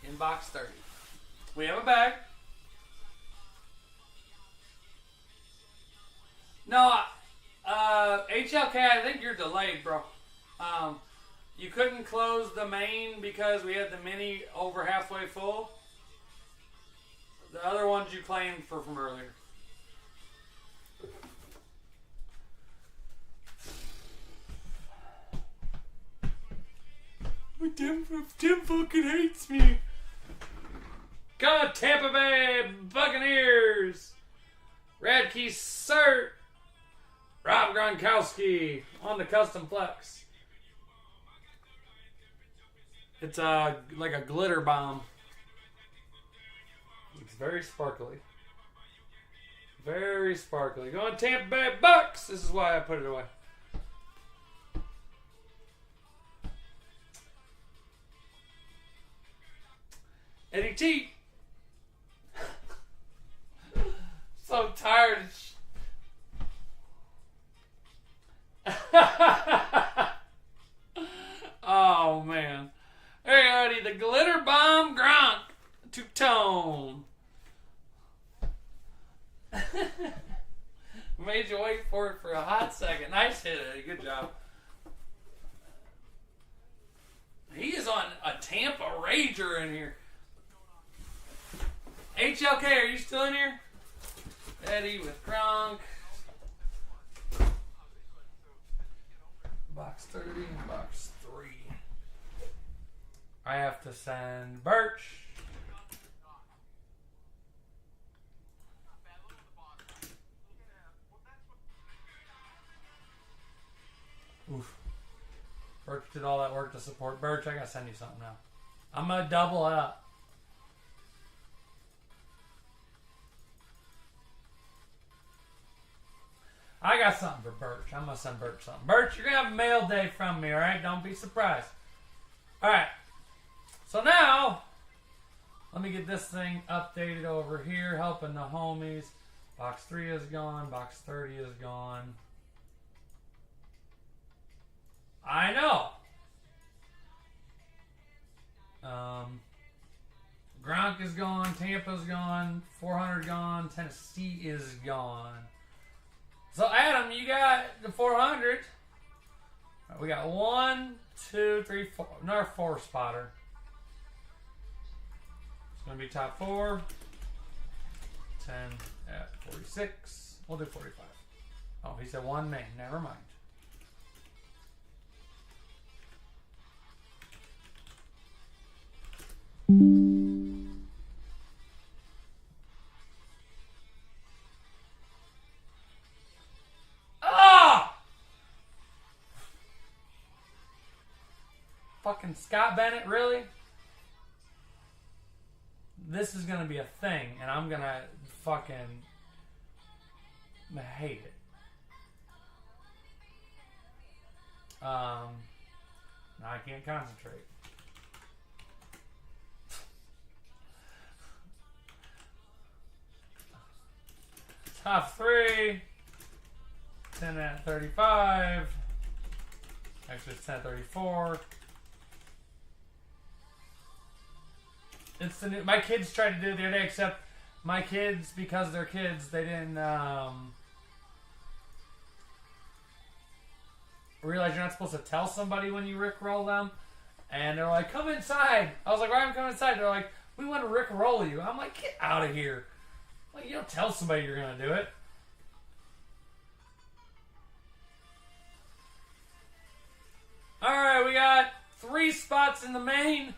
In box 30. We have a bag. No, HLK, I think you're delayed, bro. You couldn't close the main because we had the mini over halfway full. The other ones you claimed from earlier. Tim fucking hates me. God, Tampa Bay Buccaneers. Radke Cert. Rob Gronkowski on the custom flex. It's like a glitter bomb. It's very sparkly. Very sparkly. Going Tampa Bay Bucks. This is why I put it away. Eddie T. So tired. Oh man. Hey, Eddie, the glitter bomb Gronk two-tone. Made you wait for it for a hot second. Nice hit, Eddie. Good job. He is on a Tampa Rager in here. HLK, are you still in here? Eddie with Gronk. Box 30 and box 3. I have to send Birch. Oof. Birch did all that work to support Birch. I gotta send you something now. I'm gonna double up. I got something for Birch. I'm going to send Birch something. Birch, you're going to have a mail day from me, alright? Don't be surprised. Alright. So now, let me get this thing updated over here, helping the homies. Box 3 is gone. Box 30 is gone. I know. Gronk is gone. Tampa's gone. 400 gone. Tennessee is gone. So, Adam, you got the 400. Right, we got 1, 2, 3, 4. Another 4 spotter. It's going to be top 4. 10 at 46. We'll do 45. Oh, he said 1 main. Never mind. fucking Scott Bennett, really? This is gonna be a thing, and I'm gonna fucking hate it. Now I can't concentrate. Top 3. 10 at 35. Actually, it's 10 at 34. It's the new. My kids tried to do it the other day, except my kids, because they're kids, they didn't realize you're not supposed to tell somebody when you Rickroll them. And they're like, come inside. I was like, why am I coming inside? They're like, we want to Rickroll you. I'm like, get out of here. Like, you don't tell somebody you're going to do it. Alright, we got 3 spots in the main.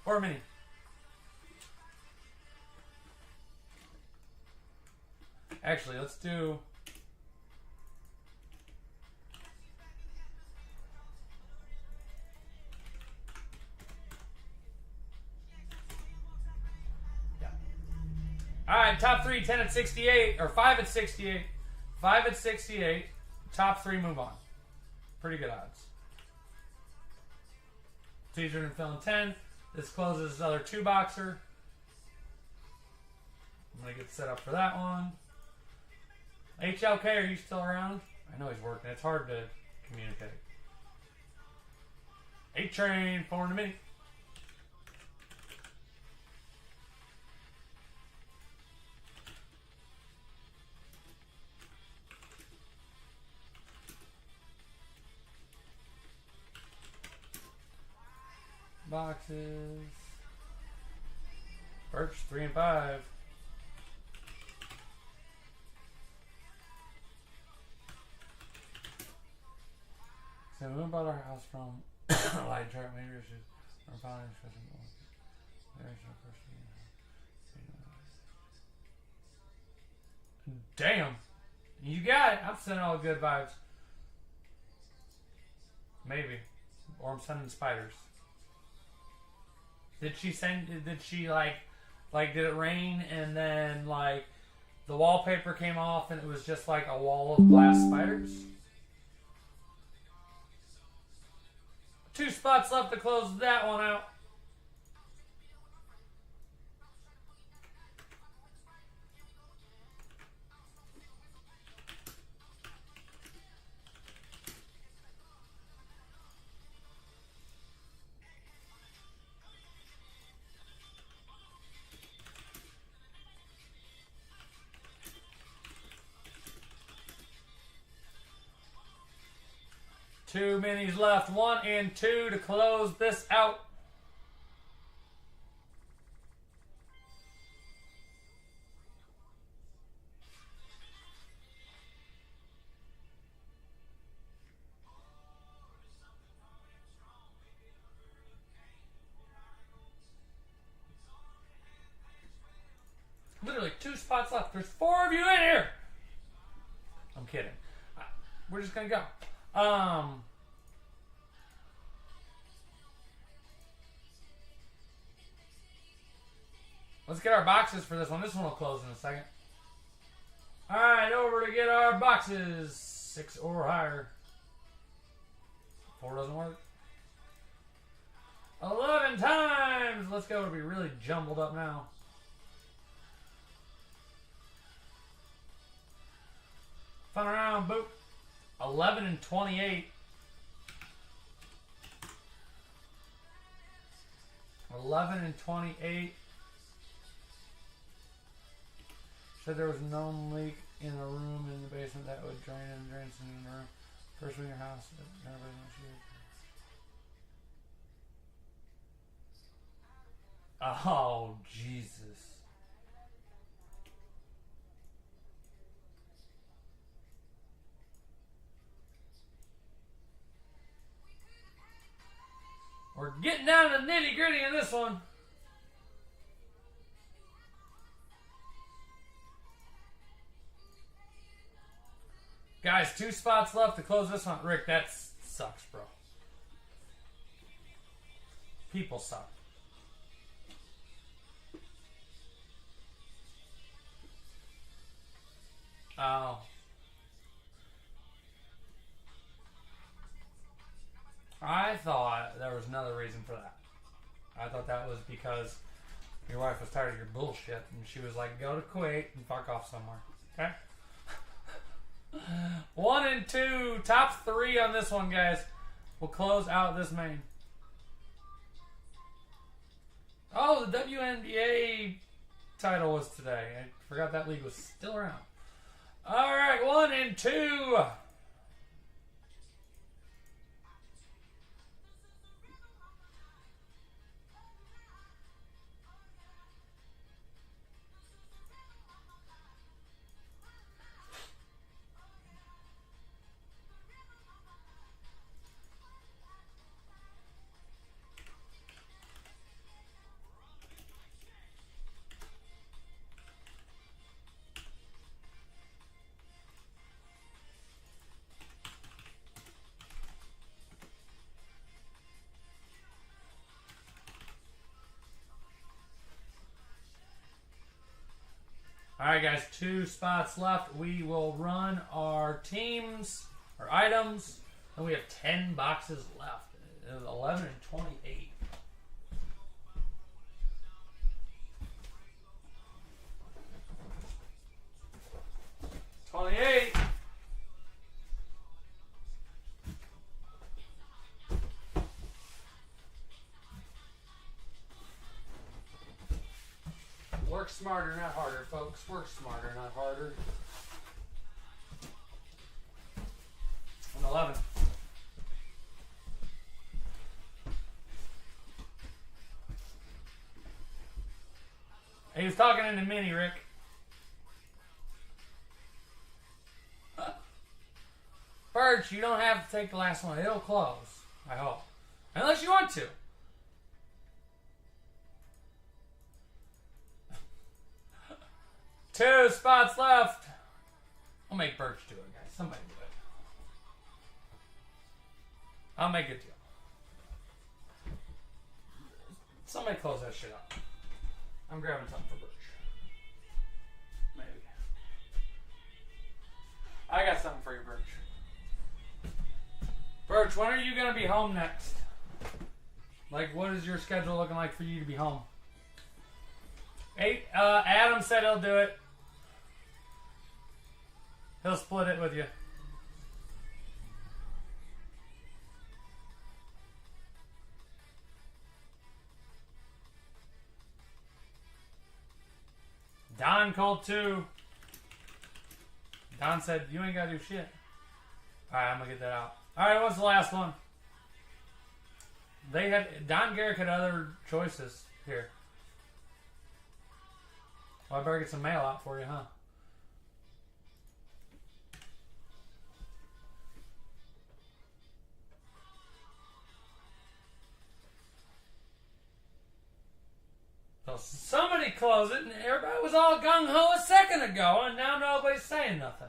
Or mini. Actually, let's do... Alright, top 3, 10 at 68, or 5 at 68. 5 at 68. Top 3 move on. Pretty good odds. Teaser and fill in 10. This closes this other 2-boxer. I'm going to get set up for that one. HLK, are you still around? I know he's working. It's hard to communicate. 8-train, 4 in the mini. Boxes. Birch, 3 and 5. So we bought our house from light chart major issues. Our following expression. Damn. You got it. I'm sending all good vibes. Maybe. Or I'm sending spiders. Did she like did it rain and then like the wallpaper came off and it was just like a wall of glass spiders? 2 spots left to close that one out. Two minis left, 1 and 2 to close this out. Literally 2 spots left. There's 4 of you in here. I'm kidding. We're just gonna go. Let's get our boxes for this one. This one will close in a second. Alright, over to get our boxes. 6 or higher. 4 doesn't work. 11 times. Let's go. It'll be really jumbled up now. Fun around, boop. 11 and 28. 11 and 28. Said there was a known leak in a room in the basement that would drain and drain some in the room. First one in your house. Everybody knows you. Oh, Jesus. We're getting down to the nitty gritty in this one. Guys, 2 spots left to close this one. Rick, that's sucks, bro. People suck. Oh. I thought there was another reason for that. I thought that was because your wife was tired of your bullshit and she was like, go to Kuwait and fuck off somewhere. Okay? 1 and 2. Top 3 on this one, guys. We'll close out this main. Oh, the WNBA title was today. I forgot that league was still around. Alright, 1 and 2. Alright, guys, 2 spots left. We will run our teams, our items, and we have 10 boxes left. 11 and 28. Work smarter, not harder, folks. Work smarter, not harder. And 11. He was talking in the mini, Rick. Birch, you don't have to take the last one. It'll close, I hope. Unless you want to. Two spots left. I'll make Birch do it, guys. Somebody do it. I'll make a deal. Somebody close that shit up. I'm grabbing something for Birch. Maybe. I got something for you, Birch. Birch, when are you going to be home next? Like, what is your schedule looking like for you to be home? Adam said he'll do it. He'll split it with you. Don called too. Don said, you ain't got to do shit. Alright, I'm going to get that out. Alright, what's the last one? Don Garrick had other choices here. Well, I better get some mail out for you, huh? So somebody closed it, and everybody was all gung-ho a second ago, and now nobody's saying nothing.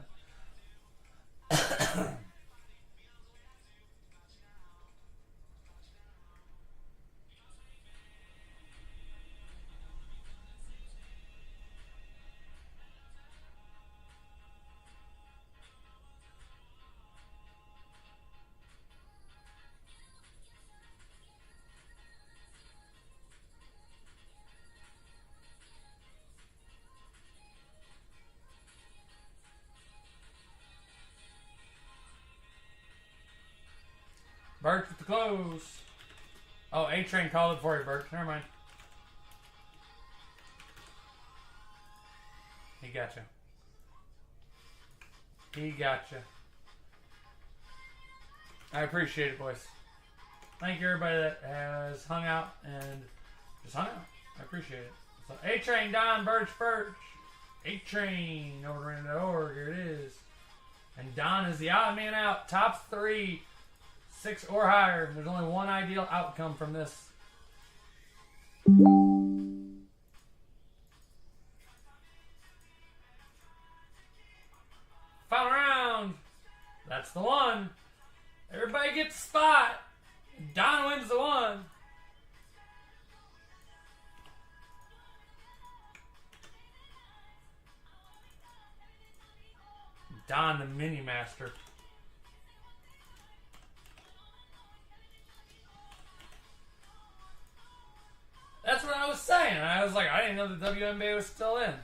Birch with the close. Oh, A-Train called it for you, Birch. Never mind. He got you. He got you. I appreciate it, boys. Thank you, everybody that has hung out and just hung out. I appreciate it. So, A-Train, Don, Birch. A-Train, overrun.org. Here it is. And Don is the odd man out. Top 3. 6 or higher. There's only one ideal outcome from this. Final round. That's the one. Everybody gets a spot. Don wins the one. Don the Mini Master. That's what I was saying. I was like, I didn't know the WNBA was still in.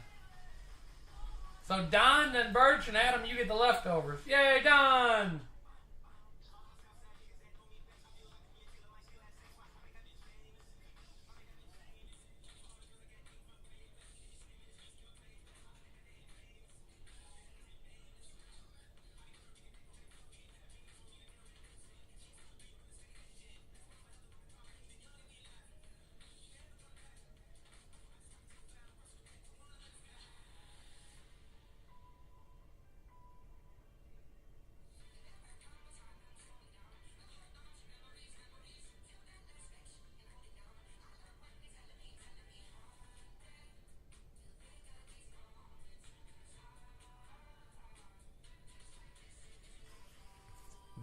So Don and Birch and Adam, you get the leftovers. Yay, Don!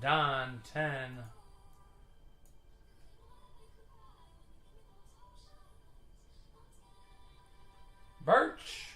Don 10. Birch.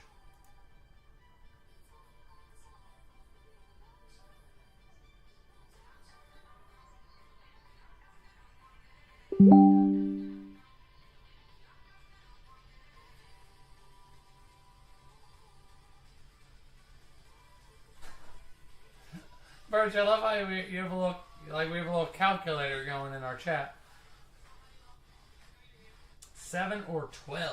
Birch, I love how you have a little, like we have a little calculator going in our chat. 7 or 12.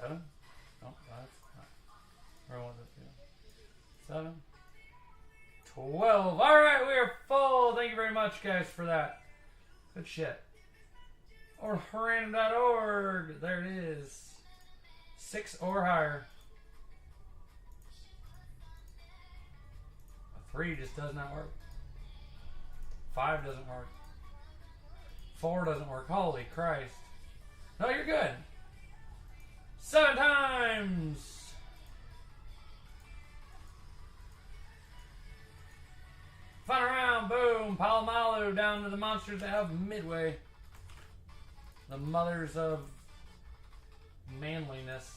7? No, that's not. Where was it? 7. 12. Alright, we are full. Thank you very much, guys, for that. Good shit. Or random.org. There it is. 6 or higher. A 3 just does not work. 5 doesn't work. 4 doesn't work. Holy Christ. No, you're good. 7 times. Fun around. Boom. Palomalu down to the monsters of Midway. The mothers of manliness.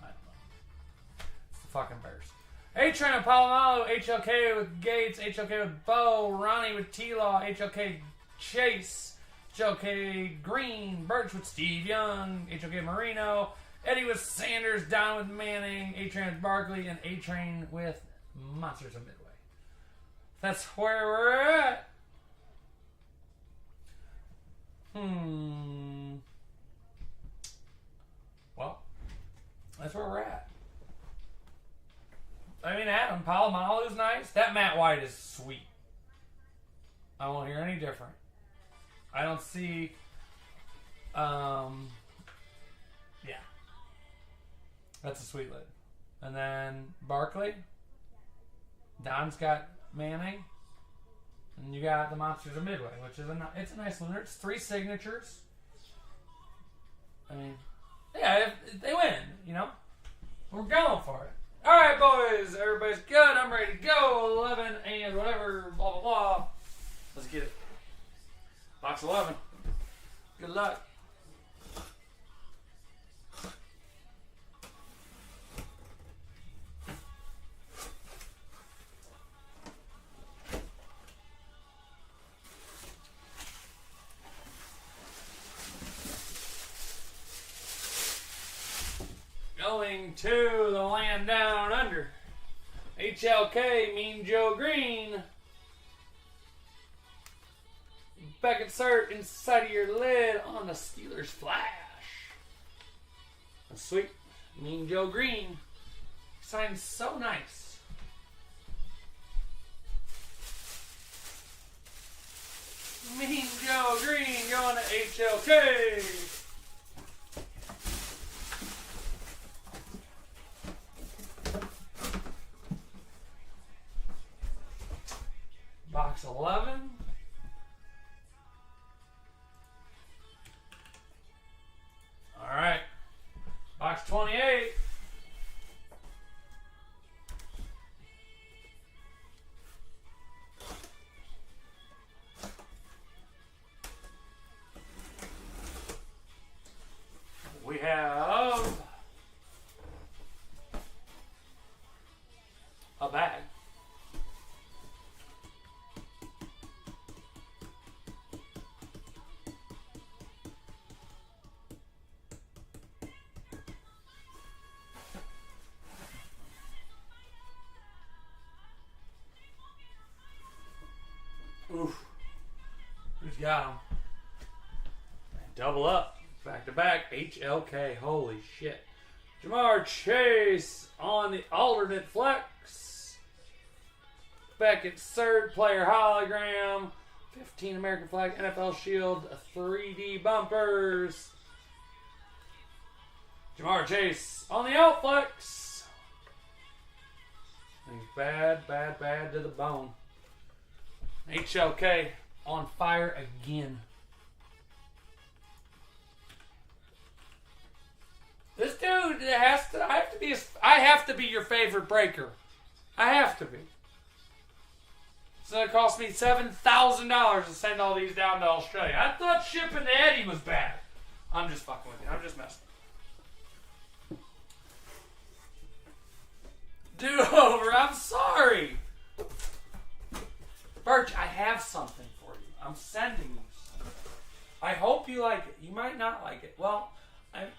I don't know. It's the fucking Bears. A-Train with Palomalu, HLK with Gates, HLK with Bo, Ronnie with T-Law, HLK Chase, HLK Green, Birch with Steve Young, HLK Marino, Eddie with Sanders, Don with Manning, A-Train with Barkley, and A-Train with Monsters of Midway. That's where we're at. Well, that's where we're at. I mean, Adam, Palomalu's nice. That Matt White is sweet. I won't hear any different. I don't see... yeah. That's a sweet lid. And then Barkley. Don's got Manning. And you got the Monsters of Midway, which is it's a nice one. It's 3 signatures. I mean, yeah, if they win, you know. We're going for it. All right, boys. Everybody's good. I'm ready to go. 11 and whatever, blah, blah, blah. Let's get it. Box 11. Good luck. Going to the land down under. HLK, Mean Joe Green. Back insert inside of your lid on the Steelers Flash. That's sweet. Mean Joe Green. Signed so nice. Mean Joe Green going to HLK. Box 11. All right. Box 28. Got him. Double up. Back to back. HLK. Holy shit. Jamar Chase on the alternate flex. Beckett's third player hologram. 15 American flag NFL Shield 3D bumpers. Jamar Chase on the out flex. He's bad to the bone. HLK on fire again. This dude has to. I have to be your favorite breaker. I have to be. It's gonna cost me $7,000 to send all these down to Australia. I thought shipping to Eddie was bad. I'm just fucking with you. I'm just messing. Do over. I'm sorry. Birch, I have something for you. I'm sending you something. I hope you like it. You might not like it. Well,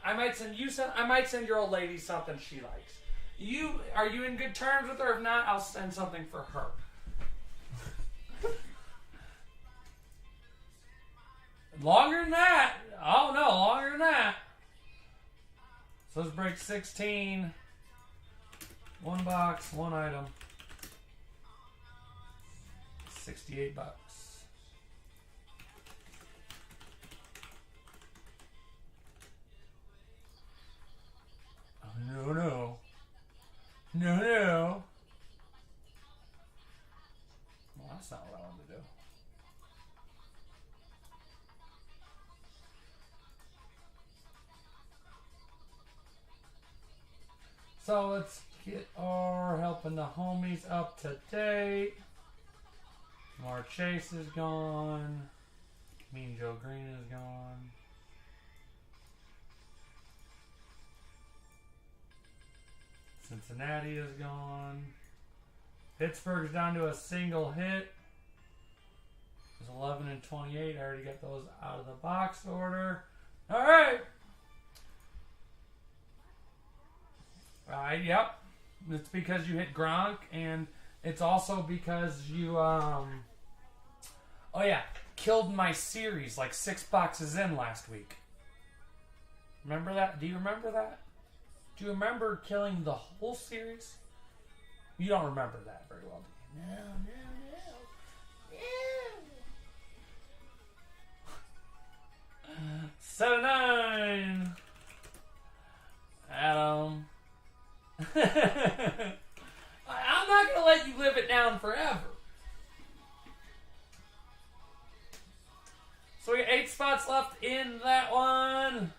I might send you some. I might send your old lady something she likes. Are you in good terms with her? If not, I'll send something for her. Longer than that. Oh no, longer than that. So let's break 16. One box, one item. $68. Oh, no. Well, that's not what I wanted to do. So let's get our helping the homies up to date. Jamar Chase is gone. Mean Joe Green is gone. Cincinnati is gone. Pittsburgh's down to a single hit. It's 11 and 28. I already got those out of the box order. All right. Yep. It's because you hit Gronk, and it's also because you, killed my series like 6 boxes in last week. Remember that? Do you remember that? Do you remember killing the whole series? You don't remember that very well, do you? No. 7-9. Adam. I'm not going to let you live it down forever. So we got 8 spots left in that one.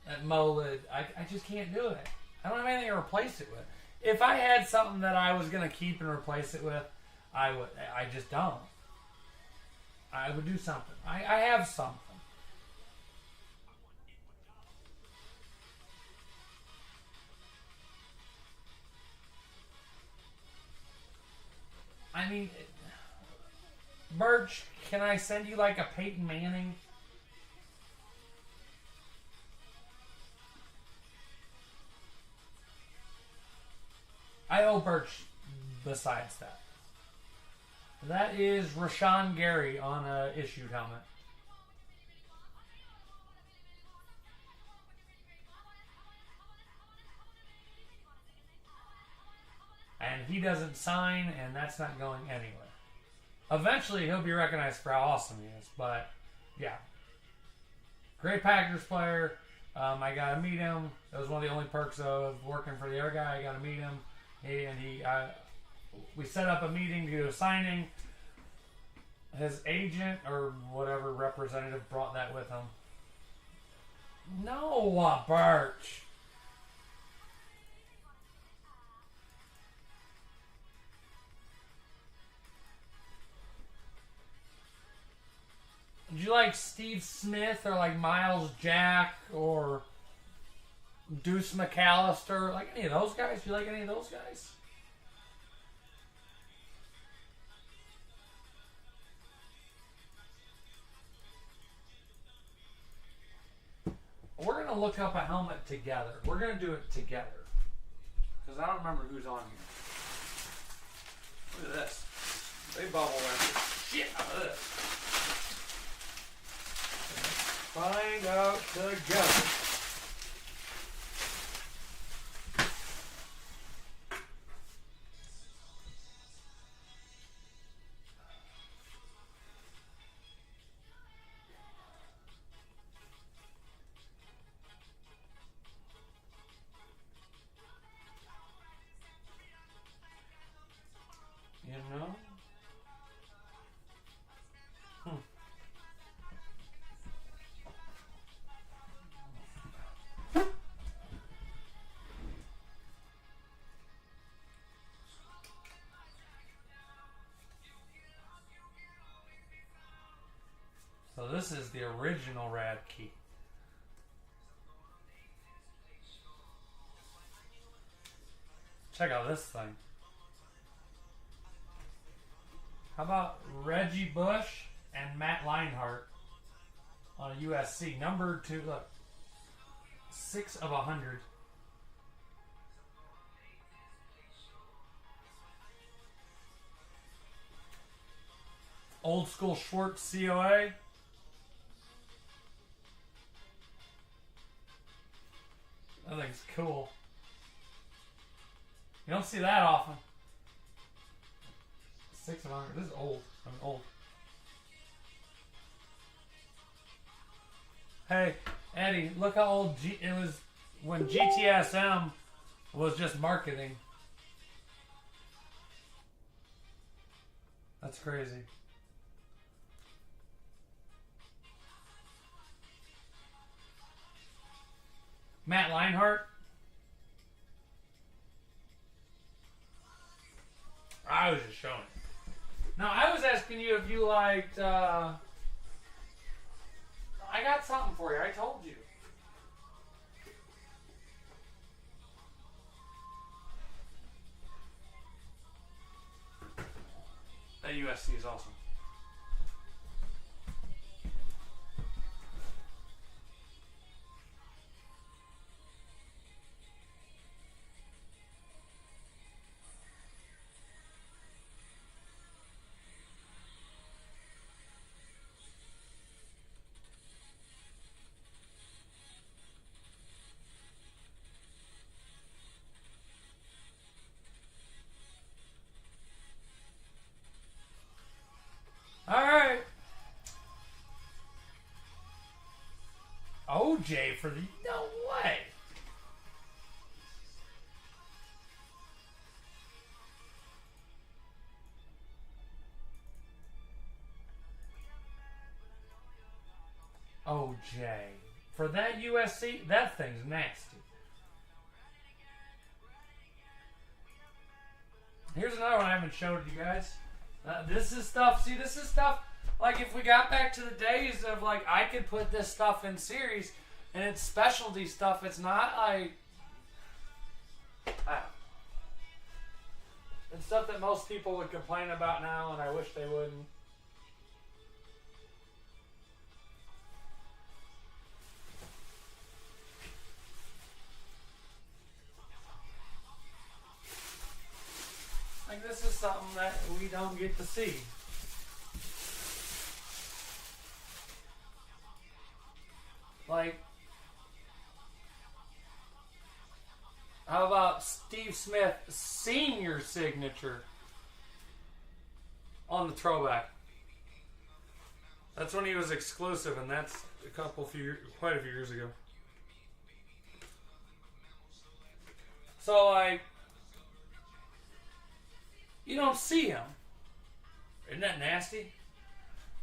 That MOLID. I just can't do it. I don't have anything to replace it with. If I had something that I was going to keep and replace it with, I would. I just don't. I would do something. I have something. I mean, Birch, can I send you like a Peyton Manning? I owe Birch besides that. That is Rashawn Gary on a issued helmet. And he doesn't sign, and that's not going anywhere. Eventually, he'll be recognized for how awesome he is, but yeah. Great Packers player. I got to meet him. That was one of the only perks of working for the other guy. I got to meet him. We set up a meeting to do a signing. His agent or whatever representative brought that with him. No, Birch. Would you like Steve Smith or like Miles Jack or Deuce McAllister? Like any of those guys? Do you like any of those guys? We're going to look up a helmet together. We're going to do it together. Because I don't remember who's on here. Look at this. They bubble wrap the shit out of this. find out together. You know? So this is the original rad key. Check out this thing. How about Reggie Bush and Matt Leinart on a USC? Number 2, look. 6 of 100. Old school Schwartz COA. That thing's cool. You don't see that often. 6 of 100. This is old. I'm old. Hey, Eddie, look how old it was when GTSM was just marketing. That's crazy. Matt Leinart. I was just showing. Now, I was asking you if you liked, I got something for you. I told you. That USC is awesome. Alright. OJ for the... No way. OJ. For that USC, that thing's nasty. Here's another one I haven't showed you guys. This is stuff, see, this is stuff, like if we got back to the days of like, I could put this stuff in series, and it's specialty stuff, it's not like, it's stuff that most people would complain about now, and I wish they wouldn't. Like this is something that we don't get to see. Like, how about Steve Smith Senior signature on the throwback? That's when he was exclusive, and that's quite a few years ago. So like, you don't see him. Isn't that nasty?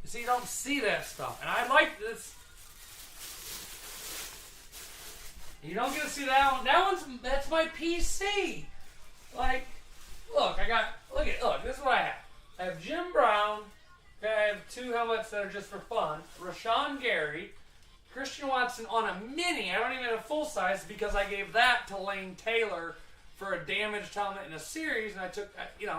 You see, you don't see that stuff. And I like this. You don't get to see that one. That's my PC. Like, look, this is what I have. I have Jim Brown. Okay, I have 2 helmets that are just for fun. Rashawn Gary. Christian Watson on a mini. I don't even have a full size because I gave that to Lane Taylor for a damaged helmet in a series, and I took, Then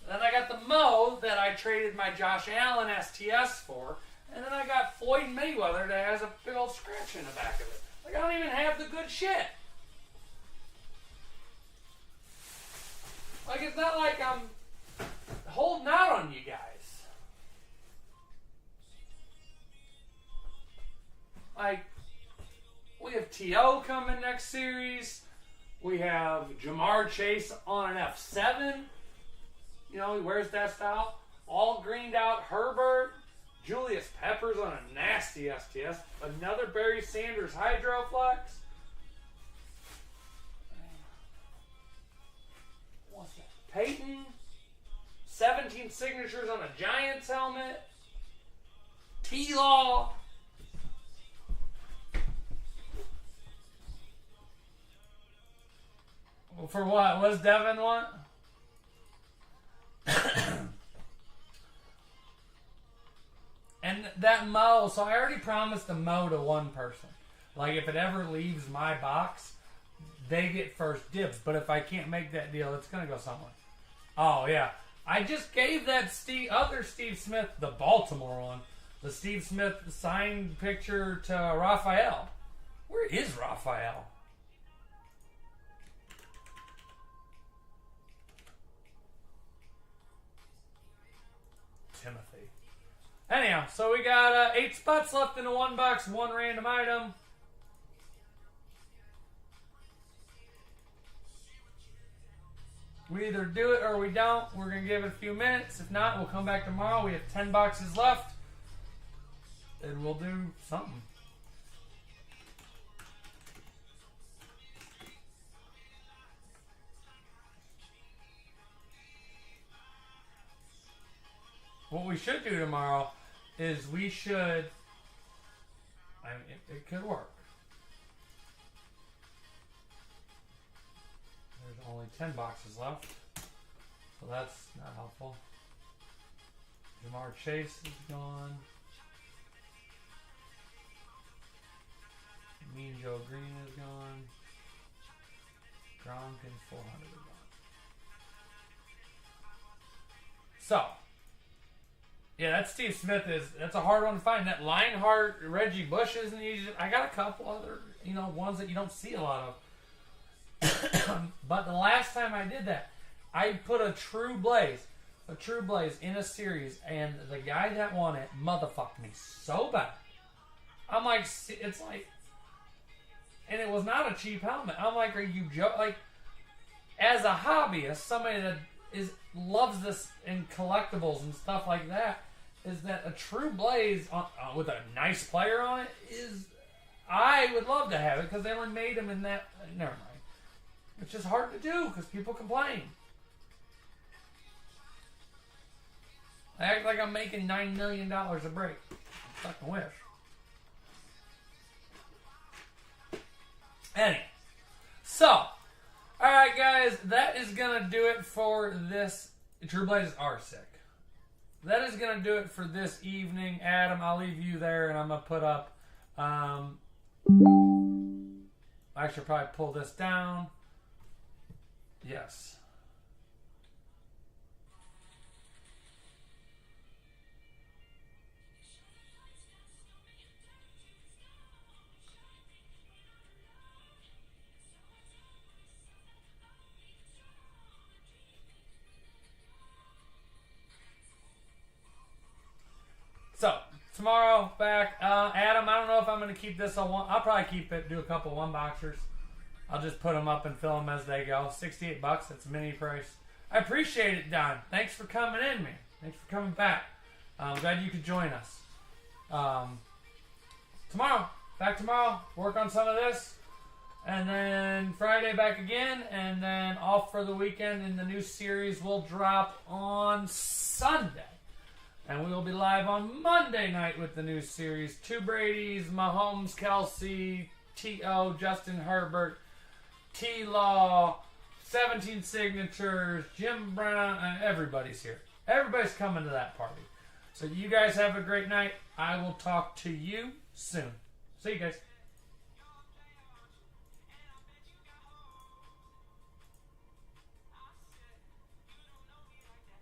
I got the Mo that I traded my Josh Allen STS for, and then I got Floyd Mayweather that has a big old scratch in the back of it. Like, I don't even have the good shit. Like, it's not like I'm holding out on you guys. Like, we have T.O. coming next series. We have Jamar Chase on an F7. You know, he wears that style. All greened out Herbert. Julius Peppers on a nasty STS. Another Barry Sanders Hydroflex. What's that? Peyton. 17 signatures on a Giants helmet. T-Law. For what? What does Devin want? And that Mo, so I already promised a Mo to one person. Like, if it ever leaves my box, they get first dibs. But if I can't make that deal, it's going to go somewhere. Oh, yeah. I just gave that other Steve Smith, the Baltimore one, the Steve Smith signed picture to Raphael. Where is Raphael? Timothy. Anyhow, so we got 8 spots left in the one box, 1 random item. We either do it or we don't. We're going to give it a few minutes. If not, we'll come back tomorrow. We have 10 boxes left. And we'll do something. What we should do tomorrow is we should... I mean, it could work. There's only 10 boxes left. So that's not helpful. Jamar Chase is gone. Mean Joe Green is gone. Gronk and 400 are gone. So, yeah, that Steve Smith that's a hard one to find. That Lionheart, Reggie Bush isn't easy. I got a couple other, ones that you don't see a lot of. But the last time I did that, I put a True Blaze in a series, and the guy that won it motherfucked me so bad. I'm like, it's like, and it was not a cheap helmet. I'm like, are you joking? Like, as a hobbyist, somebody that loves this in collectibles and stuff like that, is that a True Blaze with a nice player on it is, I would love to have it because they only made them in that. Never mind. It's just hard to do because people complain. I act like I'm making $9 million a break. I fucking wish. Anyway, so, alright guys, that is going to do it for this. True Blazes are sick. That is going to do it for this evening. Adam, I'll leave you there and I'm going to put up, I should probably pull this down. Yes. So, tomorrow, back. Adam, I don't know if I'm going to keep this on one. I'll probably keep it, do a couple one-boxers. I'll just put them up and fill them as they go. $68, that's a mini price. I appreciate it, Don. Thanks for coming in, man. Thanks for coming back. I'm glad you could join us. Back tomorrow, work on some of this. And then Friday back again. And then off for the weekend. And the new series will drop on Sunday. And we will be live on Monday night with the new series. 2 Brady's, Mahomes, Kelsey, T.O., Justin Herbert, T-Law, 17 signatures, Jim Brown, everybody's here. Everybody's coming to that party. So you guys have a great night. I will talk to you soon. See you guys.